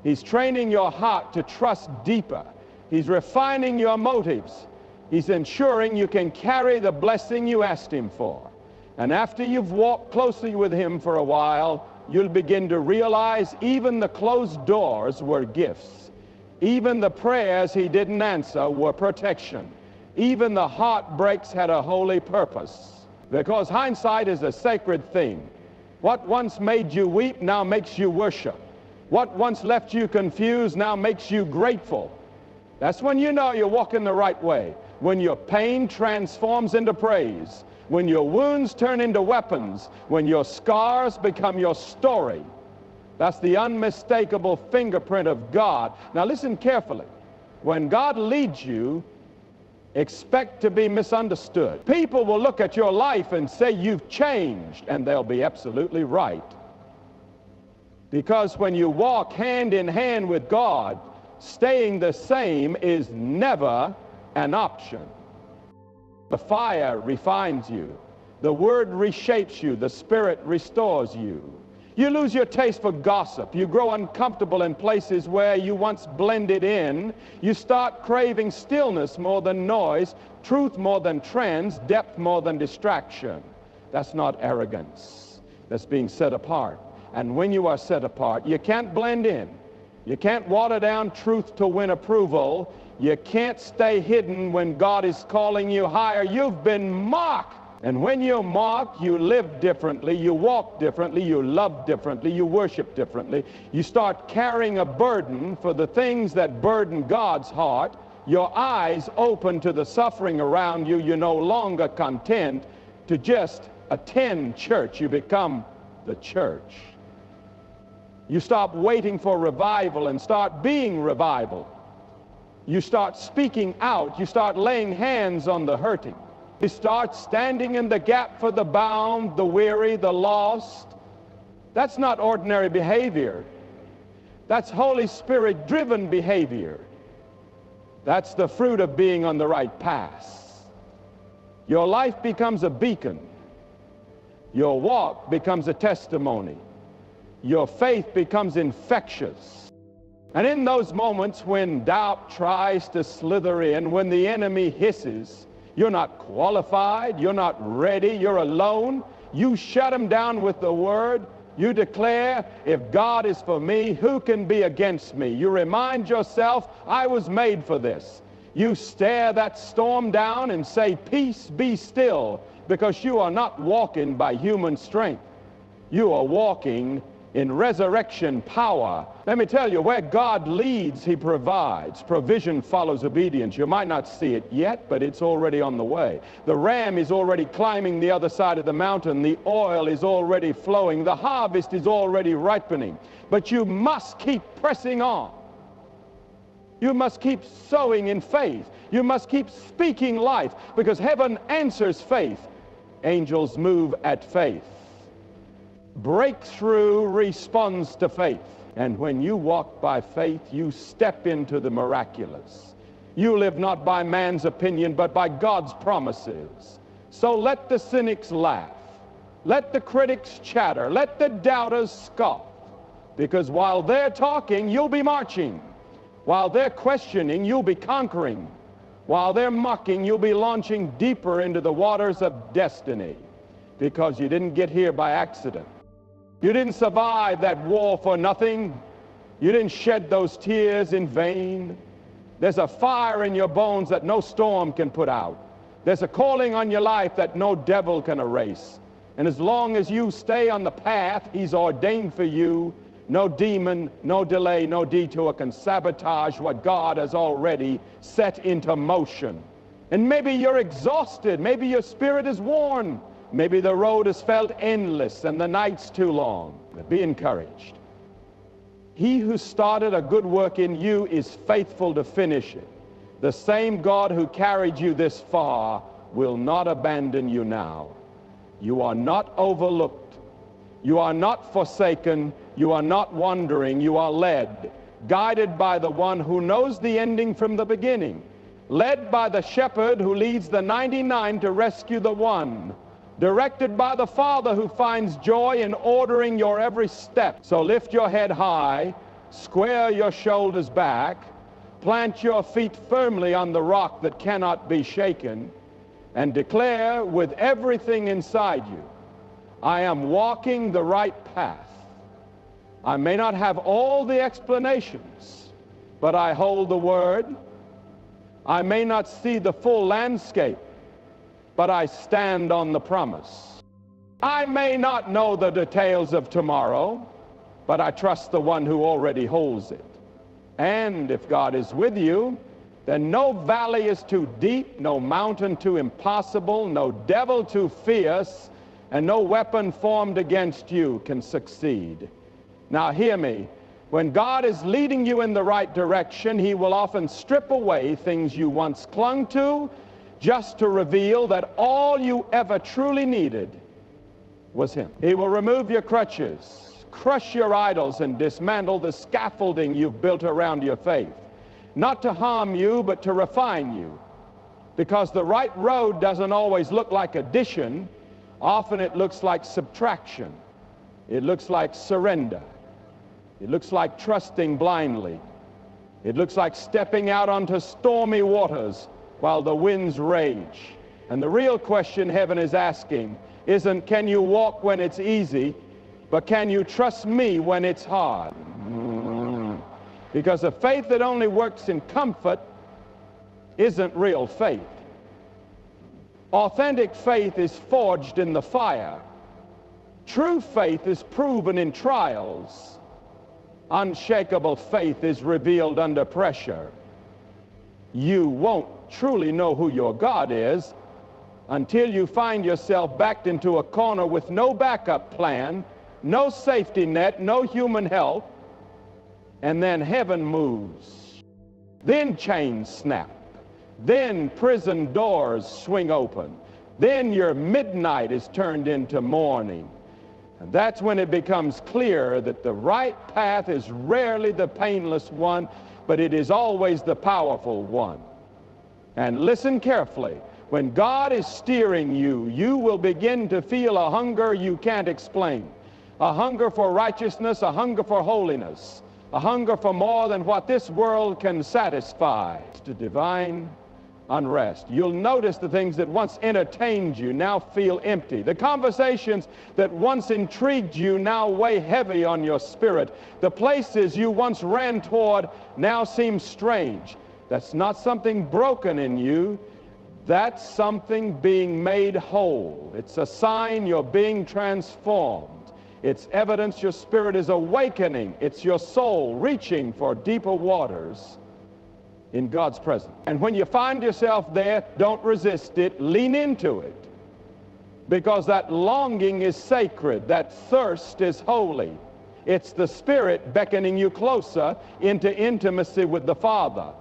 He's training your heart to trust deeper. He's refining your motives. He's ensuring you can carry the blessing you asked him for. And after you've walked closely with him for a while, you'll begin to realize even the closed doors were gifts. Even the prayers he didn't answer were protection. Even the heartbreaks had a holy purpose, because hindsight is a sacred thing. What once made you weep now makes you worship. What once left you confused now makes you grateful. That's when you know you're walking the right way. When your pain transforms into praise. when your wounds turn into weapons, when your scars become your story. That's the unmistakable fingerprint of God. Now listen carefully. When God leads you, expect to be misunderstood. People will look at your life and say you've changed, and they'll be absolutely right. Because when you walk hand in hand with God, staying the same is never an option. The fire refines you. The word reshapes you. The Spirit restores you. You lose your taste for gossip. You grow uncomfortable in places where you once blended in. You start craving stillness more than noise, truth more than trends, depth more than distraction. That's not arrogance. That's being set apart. And when you are set apart, you can't blend in. You can't water down truth to win approval. You can't stay hidden when God is calling you higher. You've been mocked. And when you're mocked, you live differently, you walk differently, you love differently, you worship differently. You start carrying a burden for the things that burden God's heart. Your eyes open to the suffering around you. You're no longer content to just attend church. You become the church. You stop waiting for revival and start being revival. You start speaking out. You start laying hands on the hurting. You start standing in the gap for the bound, the weary, the lost. That's not ordinary behavior. That's Holy Spirit driven behavior. That's the fruit of being on the right path. Your life becomes a beacon. Your walk becomes a testimony. Your faith becomes infectious. And in those moments when doubt tries to slither in, when the enemy hisses, you're not qualified, you're not ready, you're alone, you shut him down with the word. You declare, if God is for me, who can be against me? You remind yourself, I was made for this. You stare that storm down and say, peace, be still, because you are not walking by human strength. You are walking in resurrection power. Let me tell you, where God leads, he provides. Provision follows obedience. You might not see it yet, but it's already on the way. The ram is already climbing the other side of the mountain. The oil is already flowing. The harvest is already ripening. But you must keep pressing on. You must keep sowing in faith. You must keep speaking life, because heaven answers faith. Angels move at faith. Breakthrough responds to faith. And when you walk by faith, you step into the miraculous. You live not by man's opinion, but by God's promises. So let the cynics laugh. Let the critics chatter. Let the doubters scoff. Because while they're talking, you'll be marching. While they're questioning, you'll be conquering. While they're mocking, you'll be launching deeper into the waters of destiny. Because you didn't get here by accident. You didn't survive that war for nothing. You didn't shed those tears in vain. There's a fire in your bones that no storm can put out. There's a calling on your life that no devil can erase. And as long as you stay on the path he's ordained for you, no demon, no delay, no detour can sabotage what God has already set into motion. And maybe you're exhausted. Maybe your spirit is worn. Maybe the road has felt endless and the night's too long. But be encouraged. He who started a good work in you is faithful to finish it. The same God who carried you this far will not abandon you now. You are not overlooked. You are not forsaken. You are not wandering. You are led, guided by the one who knows the ending from the beginning, led by the shepherd who leads the 99 to rescue the one, directed by the Father who finds joy in ordering your every step. So lift your head high, square your shoulders back, plant your feet firmly on the rock that cannot be shaken, and declare with everything inside you, I am walking the right path. I may not have all the explanations, but I hold the word. I may not see the full landscape, but I stand on the promise. I may not know the details of tomorrow, but I trust the one who already holds it. And if God is with you, then no valley is too deep, no mountain too impossible, no devil too fierce, and no weapon formed against you can succeed. Now hear me. When God is leading you in the right direction, He will often strip away things you once clung to just to reveal that all you ever truly needed was Him. He will remove your crutches, crush your idols, and dismantle the scaffolding you've built around your faith. Not to harm you, but to refine you. Because the right road doesn't always look like addition. Often it looks like subtraction. It looks like surrender. It looks like trusting blindly. It looks like stepping out onto stormy waters while the winds rage. And the real question heaven is asking isn't, can you walk when it's easy, but can you trust me when it's hard? Because a faith that only works in comfort isn't real faith. Authentic faith is forged in the fire. True faith is proven in trials. Unshakable faith is revealed under pressure. You won't truly know who your God is until you find yourself backed into a corner with no backup plan, no safety net, no human help, and then heaven moves. Then chains snap. Then prison doors swing open. Then your midnight is turned into morning. And that's when it becomes clear that the right path is rarely the painless one, but it is always the powerful one. And listen carefully. When God is steering you, you will begin to feel a hunger you can't explain. A hunger for righteousness, a hunger for holiness, a hunger for more than what this world can satisfy. It's the divine unrest. You'll notice the things that once entertained you now feel empty. The conversations that once intrigued you now weigh heavy on your spirit. The places you once ran toward now seem strange. That's not something broken in you. That's something being made whole. It's a sign you're being transformed. It's evidence your spirit is awakening. It's your soul reaching for deeper waters in God's presence. And when you find yourself there, don't resist it. Lean into it. Because that longing is sacred. That thirst is holy. It's the Spirit beckoning you closer into intimacy with the Father.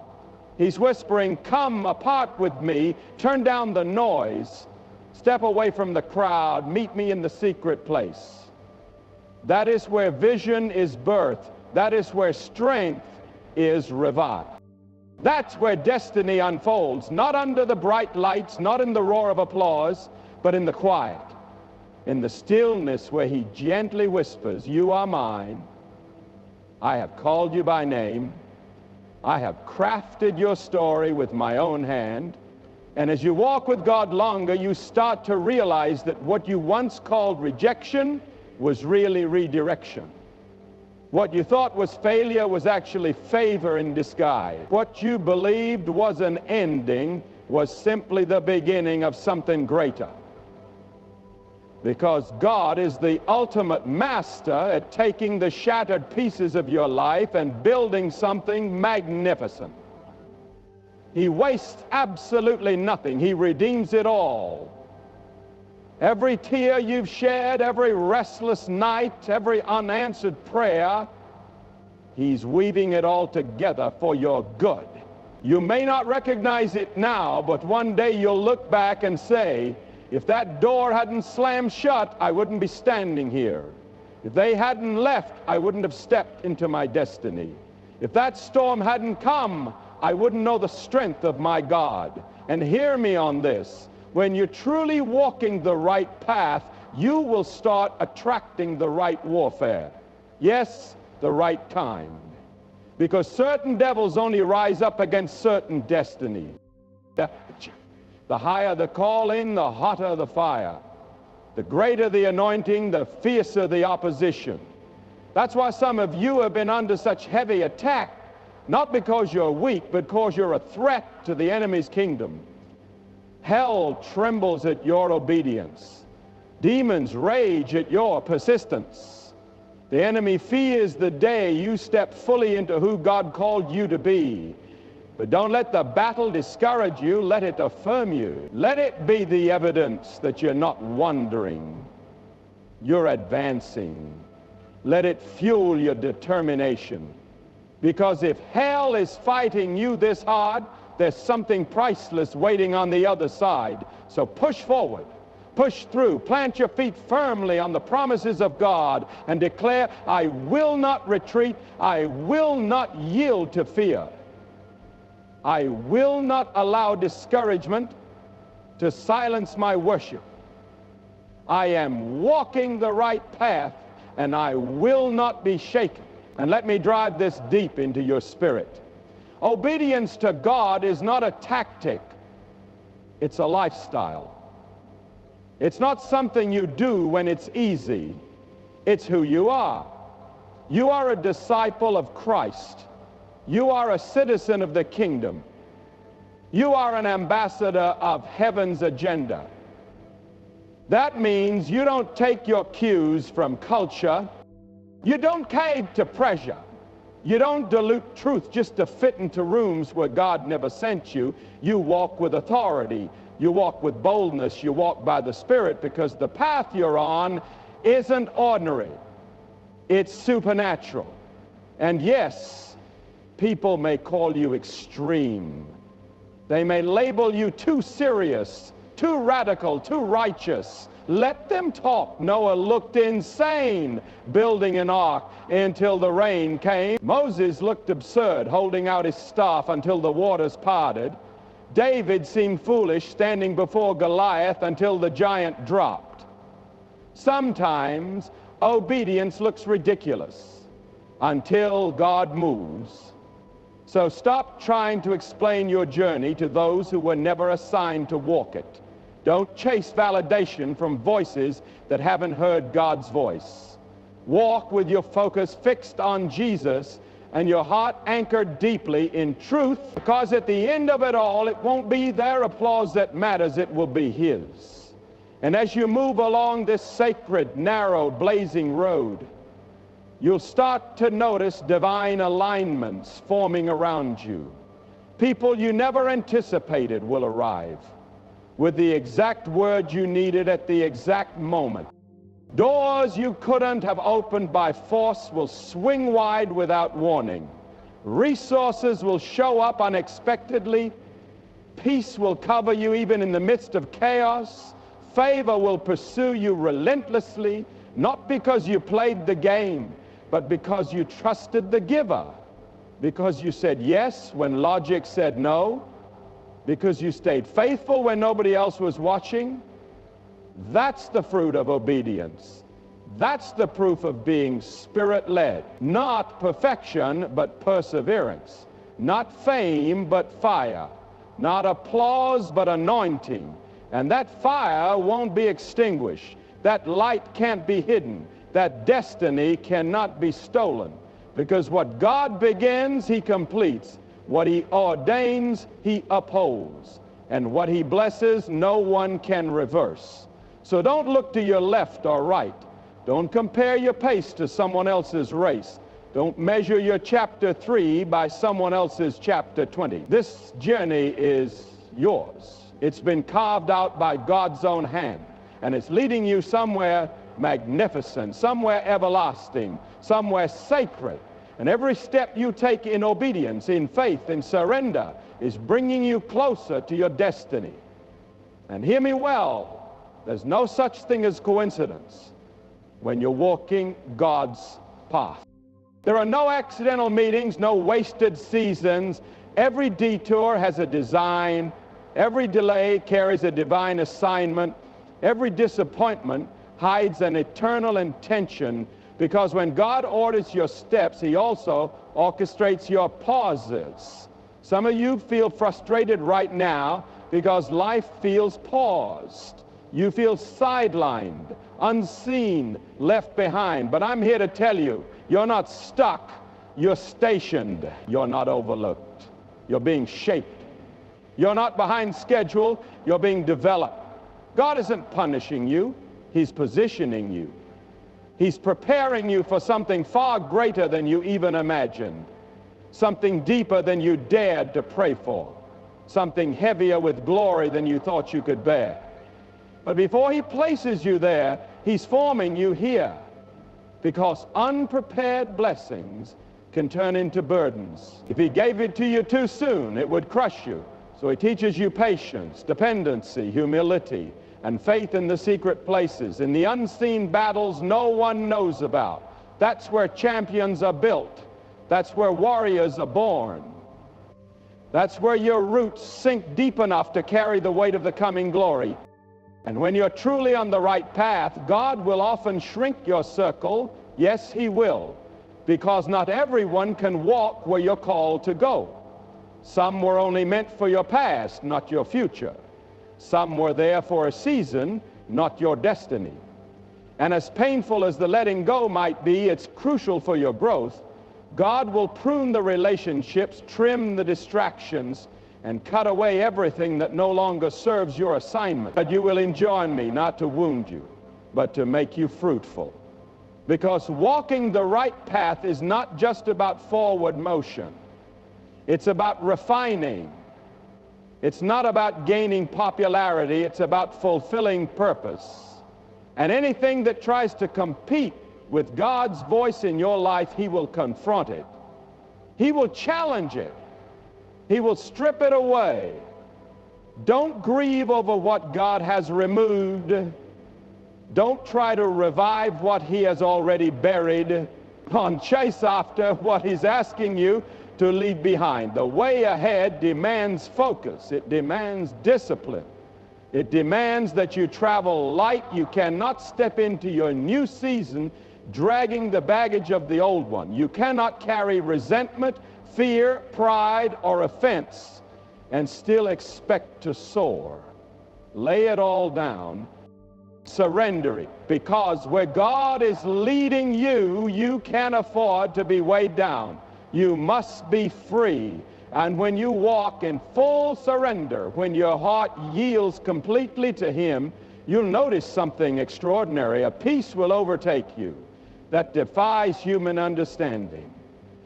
He's whispering, come apart with me, turn down the noise, step away from the crowd, meet me in the secret place. That is where vision is birthed. That is where strength is revived. That's where destiny unfolds, not under the bright lights, not in the roar of applause, but in the quiet, in the stillness where He gently whispers, you are mine. I have called you by name. I have crafted your story with my own hand. And as you walk with God longer, you start to realize that what you once called rejection was really redirection. What you thought was failure was actually favor in disguise. What you believed was an ending was simply the beginning of something greater. Because God is the ultimate master at taking the shattered pieces of your life and building something magnificent. He wastes absolutely nothing. He redeems it all. Every tear you've shed, every restless night, every unanswered prayer, He's weaving it all together for your good. You may not recognize it now, but one day you'll look back and say, if that door hadn't slammed shut, I wouldn't be standing here. If they hadn't left, I wouldn't have stepped into my destiny. If that storm hadn't come, I wouldn't know the strength of my God. And hear me on this. When you're truly walking the right path, you will start attracting the right warfare. Yes, the right kind. Because certain devils only rise up against certain destiny. The higher the calling, the hotter the fire. The greater the anointing, the fiercer the opposition. That's why some of you have been under such heavy attack, not because you're weak, but because you're a threat to the enemy's kingdom. Hell trembles at your obedience. Demons rage at your persistence. The enemy fears the day you step fully into who God called you to be. But don't let the battle discourage you. Let it affirm you. Let it be the evidence that you're not wandering. You're advancing. Let it fuel your determination. Because if hell is fighting you this hard, there's something priceless waiting on the other side. So push forward. Push through. Plant your feet firmly on the promises of God and declare, I will not retreat. I will not yield to fear. I will not allow discouragement to silence my worship. I am walking the right path, and I will not be shaken. And let me drive this deep into your spirit. Obedience to God is not a tactic. It's a lifestyle. It's not something you do when it's easy. It's who you are. You are a disciple of Christ. You are a citizen of the kingdom. You are an ambassador of heaven's agenda. That means you don't take your cues from culture. You don't cave to pressure. You don't dilute truth just to fit into rooms where God never sent you. You walk with authority. You walk with boldness. You walk by the Spirit, because the path you're on isn't ordinary. It's supernatural. And yes, people may call you extreme. They may label you too serious, too radical, too righteous. Let them talk. Noah looked insane building an ark until the rain came. Moses looked absurd holding out his staff until the waters parted. David seemed foolish standing before Goliath until the giant dropped. Sometimes obedience looks ridiculous until God moves. So stop trying to explain your journey to those who were never assigned to walk it. Don't chase validation from voices that haven't heard God's voice. Walk with your focus fixed on Jesus and your heart anchored deeply in truth, because at the end of it all, it won't be their applause that matters, it will be His. And as you move along this sacred, narrow, blazing road, you'll start to notice divine alignments forming around you. People you never anticipated will arrive with the exact word you needed at the exact moment. Doors you couldn't have opened by force will swing wide without warning. Resources will show up unexpectedly. Peace will cover you even in the midst of chaos. Favor will pursue you relentlessly, not because you played the game, but because you trusted the giver, because you said yes when logic said no, because you stayed faithful when nobody else was watching. That's the fruit of obedience. That's the proof of being Spirit-led. Not perfection, but perseverance. Not fame, but fire. Not applause, but anointing. And that fire won't be extinguished. That light can't be hidden. That destiny cannot be stolen. Because what God begins, He completes. What He ordains, He upholds. And what He blesses, no one can reverse. So don't look to your left or right. Don't compare your pace to someone else's race. Don't measure your chapter 3 by someone else's chapter 20. This journey is yours. It's been carved out by God's own hand, and it's leading you somewhere magnificent, somewhere everlasting, somewhere sacred. And every step you take in obedience, in faith, in surrender, is bringing you closer to your destiny. And hear me well, there's no such thing as coincidence when you're walking God's path. There are no accidental meetings, no wasted seasons. Every detour has a design. Every delay carries a divine assignment. Every disappointment hides an eternal intention, because when God orders your steps, He also orchestrates your pauses. Some of you feel frustrated right now because life feels paused. You feel sidelined, unseen, left behind. But I'm here to tell you, you're not stuck, you're stationed. You're not overlooked. You're being shaped. You're not behind schedule, you're being developed. God isn't punishing you, He's positioning you. He's preparing you for something far greater than you even imagined. something deeper than you dared to pray for, something heavier with glory than you thought you could bear. But before he places you there, he's forming you here, because unprepared blessings can turn into burdens. If he gave it to you too soon, it would crush you. So he teaches you patience, dependency, humility, and faith in the secret places, in the unseen battles no one knows about. That's where champions are built. That's where warriors are born. That's where your roots sink deep enough to carry the weight of the coming glory. And when you're truly on the right path, God will often shrink your circle. Yes, he will, because not everyone can walk where you're called to go. Some were only meant for your past, not your future. Some were there for a season, not your destiny. And as painful as the letting go might be, it's crucial for your growth. God will prune the relationships, trim the distractions, and cut away everything that no longer serves your assignment. But you will enjoin me, not to wound you, but to make you fruitful. Because walking the right path is not just about forward motion. It's about refining. It's not about gaining popularity. It's about fulfilling purpose. And anything that tries to compete with God's voice in your life, he will confront it. He will challenge it. He will strip it away. Don't grieve over what God has removed. Don't try to revive what he has already buried. Chase after what he's asking you to leave behind. The way ahead demands focus. It demands discipline. It demands that you travel light. You cannot step into your new season dragging the baggage of the old one. You cannot carry resentment, fear, pride, or offense and still expect to soar. Lay it all down. Surrender it, because where God is leading you, you can't afford to be weighed down. You must be free. And when you walk in full surrender, when your heart yields completely to him, you'll notice something extraordinary. A peace will overtake you that defies human understanding.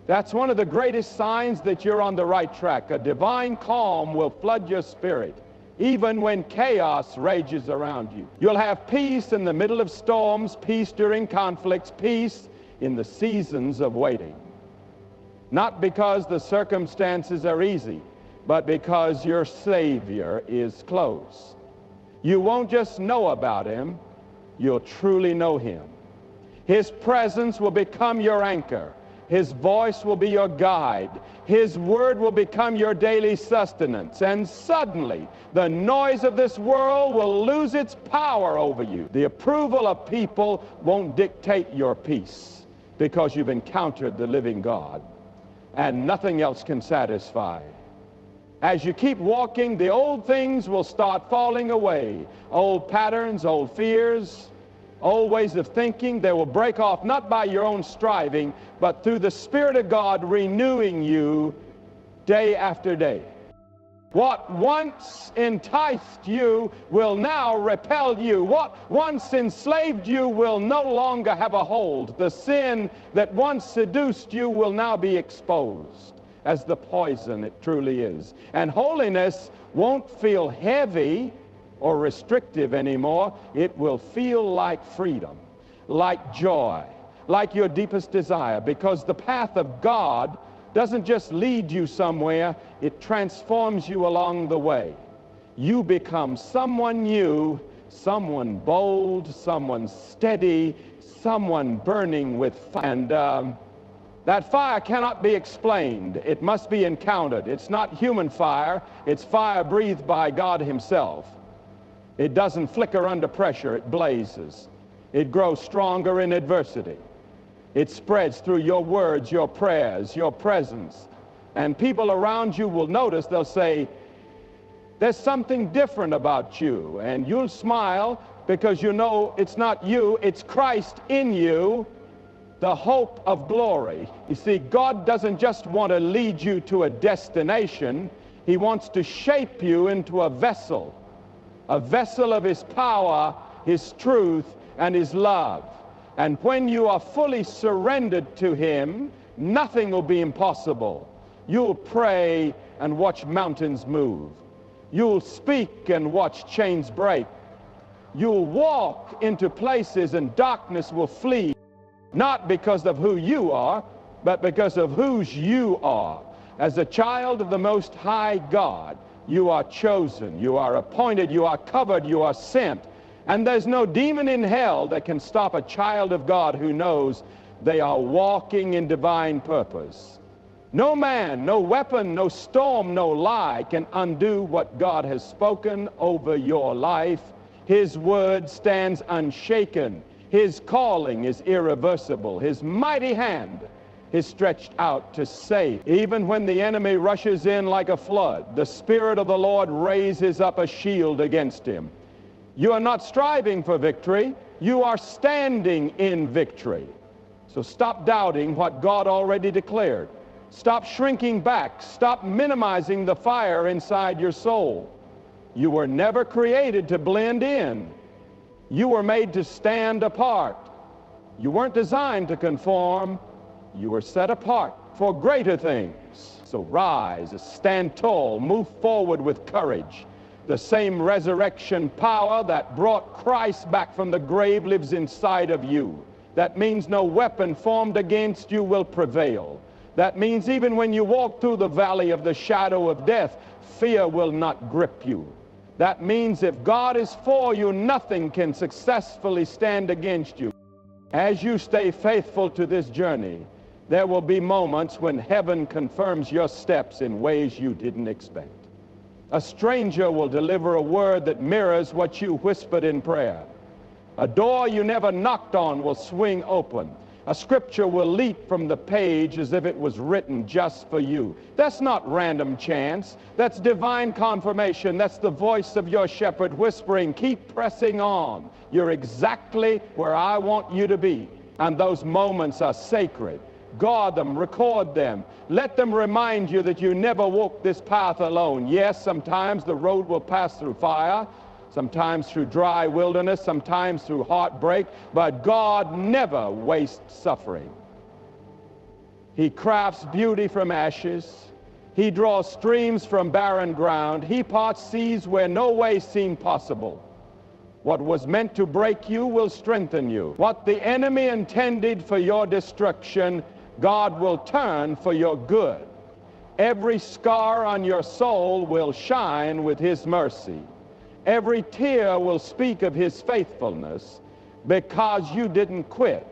That's one of the greatest signs that you're on the right track. A divine calm will flood your spirit, even when chaos rages around you. You'll have peace in the middle of storms, peace during conflicts, peace in the seasons of waiting. Not because the circumstances are easy, but because your Savior is close. You won't just know about him, you'll truly know him. His presence will become your anchor. His voice will be your guide. His word will become your daily sustenance. And suddenly, the noise of this world will lose its power over you. The approval of people won't dictate your peace, because you've encountered the living God, and nothing else can satisfy. As you keep walking, the old things will start falling away. Old patterns, old fears, old ways of thinking, they will break off, not by your own striving, but through the Spirit of God renewing you day after day. What once enticed you will now repel you. What once enslaved you will no longer have a hold. The sin that once seduced you will now be exposed as the poison it truly is. And holiness won't feel heavy or restrictive anymore. It will feel like freedom, like joy, like your deepest desire, because the path of God doesn't just lead you somewhere, it transforms you along the way. You become someone new, someone bold, someone steady, someone burning with fire. And that fire cannot be explained. It must be encountered. It's not human fire. It's fire breathed by God himself. It doesn't flicker under pressure. It blazes. It grows stronger in adversity. It spreads through your words, your prayers, your presence. And people around you will notice. They'll say, there's something different about you. And you'll smile because you know it's not you, it's Christ in you, the hope of glory. You see, God doesn't just want to lead you to a destination. He wants to shape you into a vessel of his power, his truth, and his love. And when you are fully surrendered to him, nothing will be impossible. You'll pray and watch mountains move. You'll speak and watch chains break. You'll walk into places and darkness will flee, not because of who you are, but because of whose you are. As a child of the Most High God, you are chosen, you are appointed, you are covered, you are sent. And there's no demon in hell that can stop a child of God who knows they are walking in divine purpose. No man, no weapon, no storm, no lie can undo what God has spoken over your life. His word stands unshaken. His calling is irreversible. His mighty hand is stretched out to save. Even when the enemy rushes in like a flood, the Spirit of the Lord raises up a shield against him. You are not striving for victory. You are standing in victory. So stop doubting what God already declared. Stop shrinking back. Stop minimizing the fire inside your soul. You were never created to blend in. You were made to stand apart. You weren't designed to conform. You were set apart for greater things. So rise, stand tall, move forward with courage. The same resurrection power that brought Christ back from the grave lives inside of you. That means no weapon formed against you will prevail. That means even when you walk through the valley of the shadow of death, fear will not grip you. That means if God is for you, nothing can successfully stand against you. As you stay faithful to this journey, there will be moments when heaven confirms your steps in ways you didn't expect. A stranger will deliver a word that mirrors what you whispered in prayer. A door you never knocked on will swing open. A scripture will leap from the page as if it was written just for you. That's not random chance. That's divine confirmation. That's the voice of your shepherd whispering, keep pressing on. You're exactly where I want you to be. And those moments are sacred. Guard them, record them. Let them remind you that you never walk this path alone. Yes, sometimes the road will pass through fire, sometimes through dry wilderness, sometimes through heartbreak, but God never wastes suffering. He crafts beauty from ashes. He draws streams from barren ground. He parts seas where no way seemed possible. What was meant to break you will strengthen you. What the enemy intended for your destruction, God will turn for your good. Every scar on your soul will shine with His mercy. Every tear will speak of His faithfulness because you didn't quit.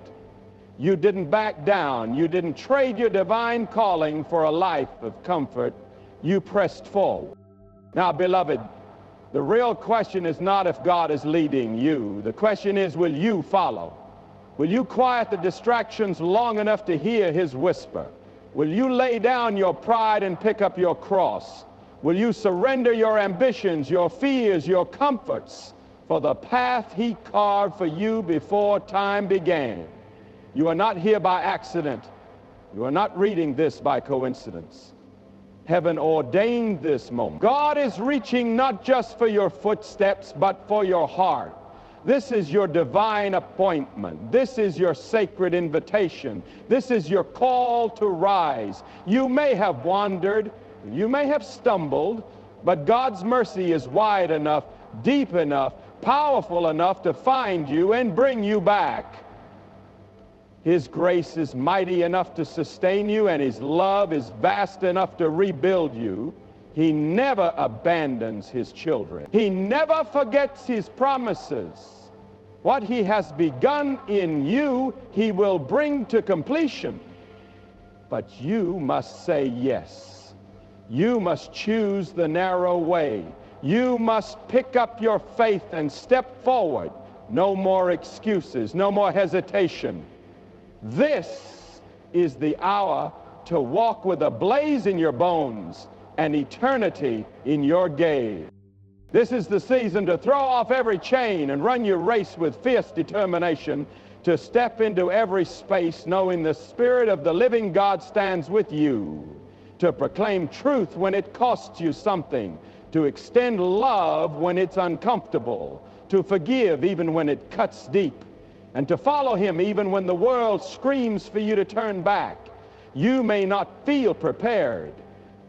You didn't back down. You didn't trade your divine calling for a life of comfort. You pressed forward. Now, beloved, the real question is not if God is leading you. The question is, will you follow? Will you quiet the distractions long enough to hear His whisper? Will you lay down your pride and pick up your cross? Will you surrender your ambitions, your fears, your comforts for the path He carved for you before time began? You are not here by accident. You are not reading this by coincidence. Heaven ordained this moment. God is reaching not just for your footsteps, but for your heart. This is your divine appointment. This is your sacred invitation. This is your call to rise. You may have wandered, you may have stumbled, but God's mercy is wide enough, deep enough, powerful enough to find you and bring you back. His grace is mighty enough to sustain you, and His love is vast enough to rebuild you. He never abandons His children. He never forgets His promises. What He has begun in you, He will bring to completion. But you must say yes. You must choose the narrow way. You must pick up your faith and step forward. No more excuses, no more hesitation. This is the hour to walk with a blaze in your bones and eternity in your gaze. This is the season to throw off every chain and run your race with fierce determination, to step into every space knowing the Spirit of the living God stands with you, to proclaim truth when it costs you something, to extend love when it's uncomfortable, to forgive even when it cuts deep, and to follow Him even when the world screams for you to turn back, You may not feel prepared,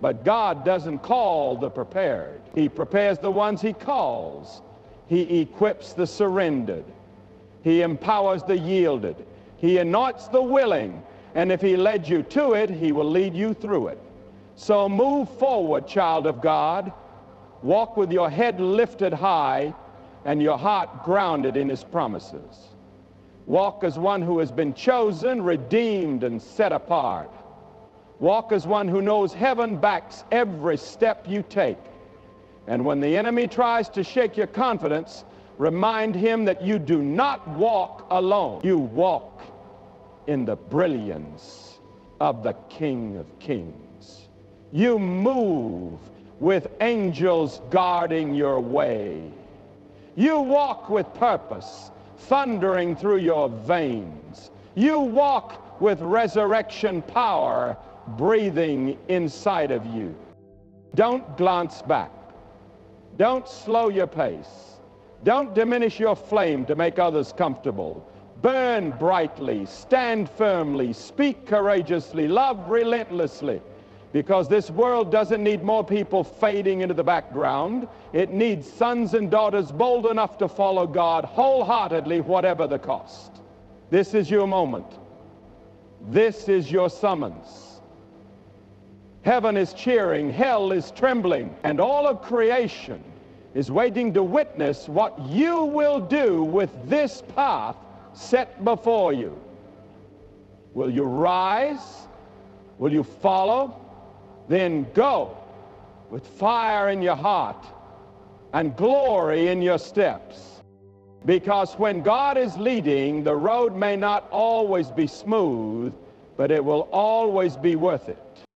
but God doesn't call the prepared. He prepares the ones He calls. He equips the surrendered. He empowers the yielded. He anoints the willing. And if He led you to it, He will lead you through it. So move forward, child of God. Walk with your head lifted high and your heart grounded in His promises. Walk as one who has been chosen, redeemed, and set apart. Walk as one who knows heaven backs every step you take. And when the enemy tries to shake your confidence, remind him that you do not walk alone. You walk in the brilliance of the King of Kings. You move with angels guarding your way. You walk with purpose thundering through your veins. You walk with resurrection power breathing inside of you. Don't glance back. Don't slow your pace. Don't diminish your flame to make others comfortable. Burn brightly, stand firmly, speak courageously, love relentlessly, because this world doesn't need more people fading into the background. It needs sons and daughters bold enough to follow God wholeheartedly, whatever the cost. This is your moment. This is your summons. Heaven is cheering, hell is trembling, and all of creation is waiting to witness what you will do with this path set before you. Will you rise? Will you follow? Then go with fire in your heart and glory in your steps. Because when God is leading, the road may not always be smooth, but it will always be worth it.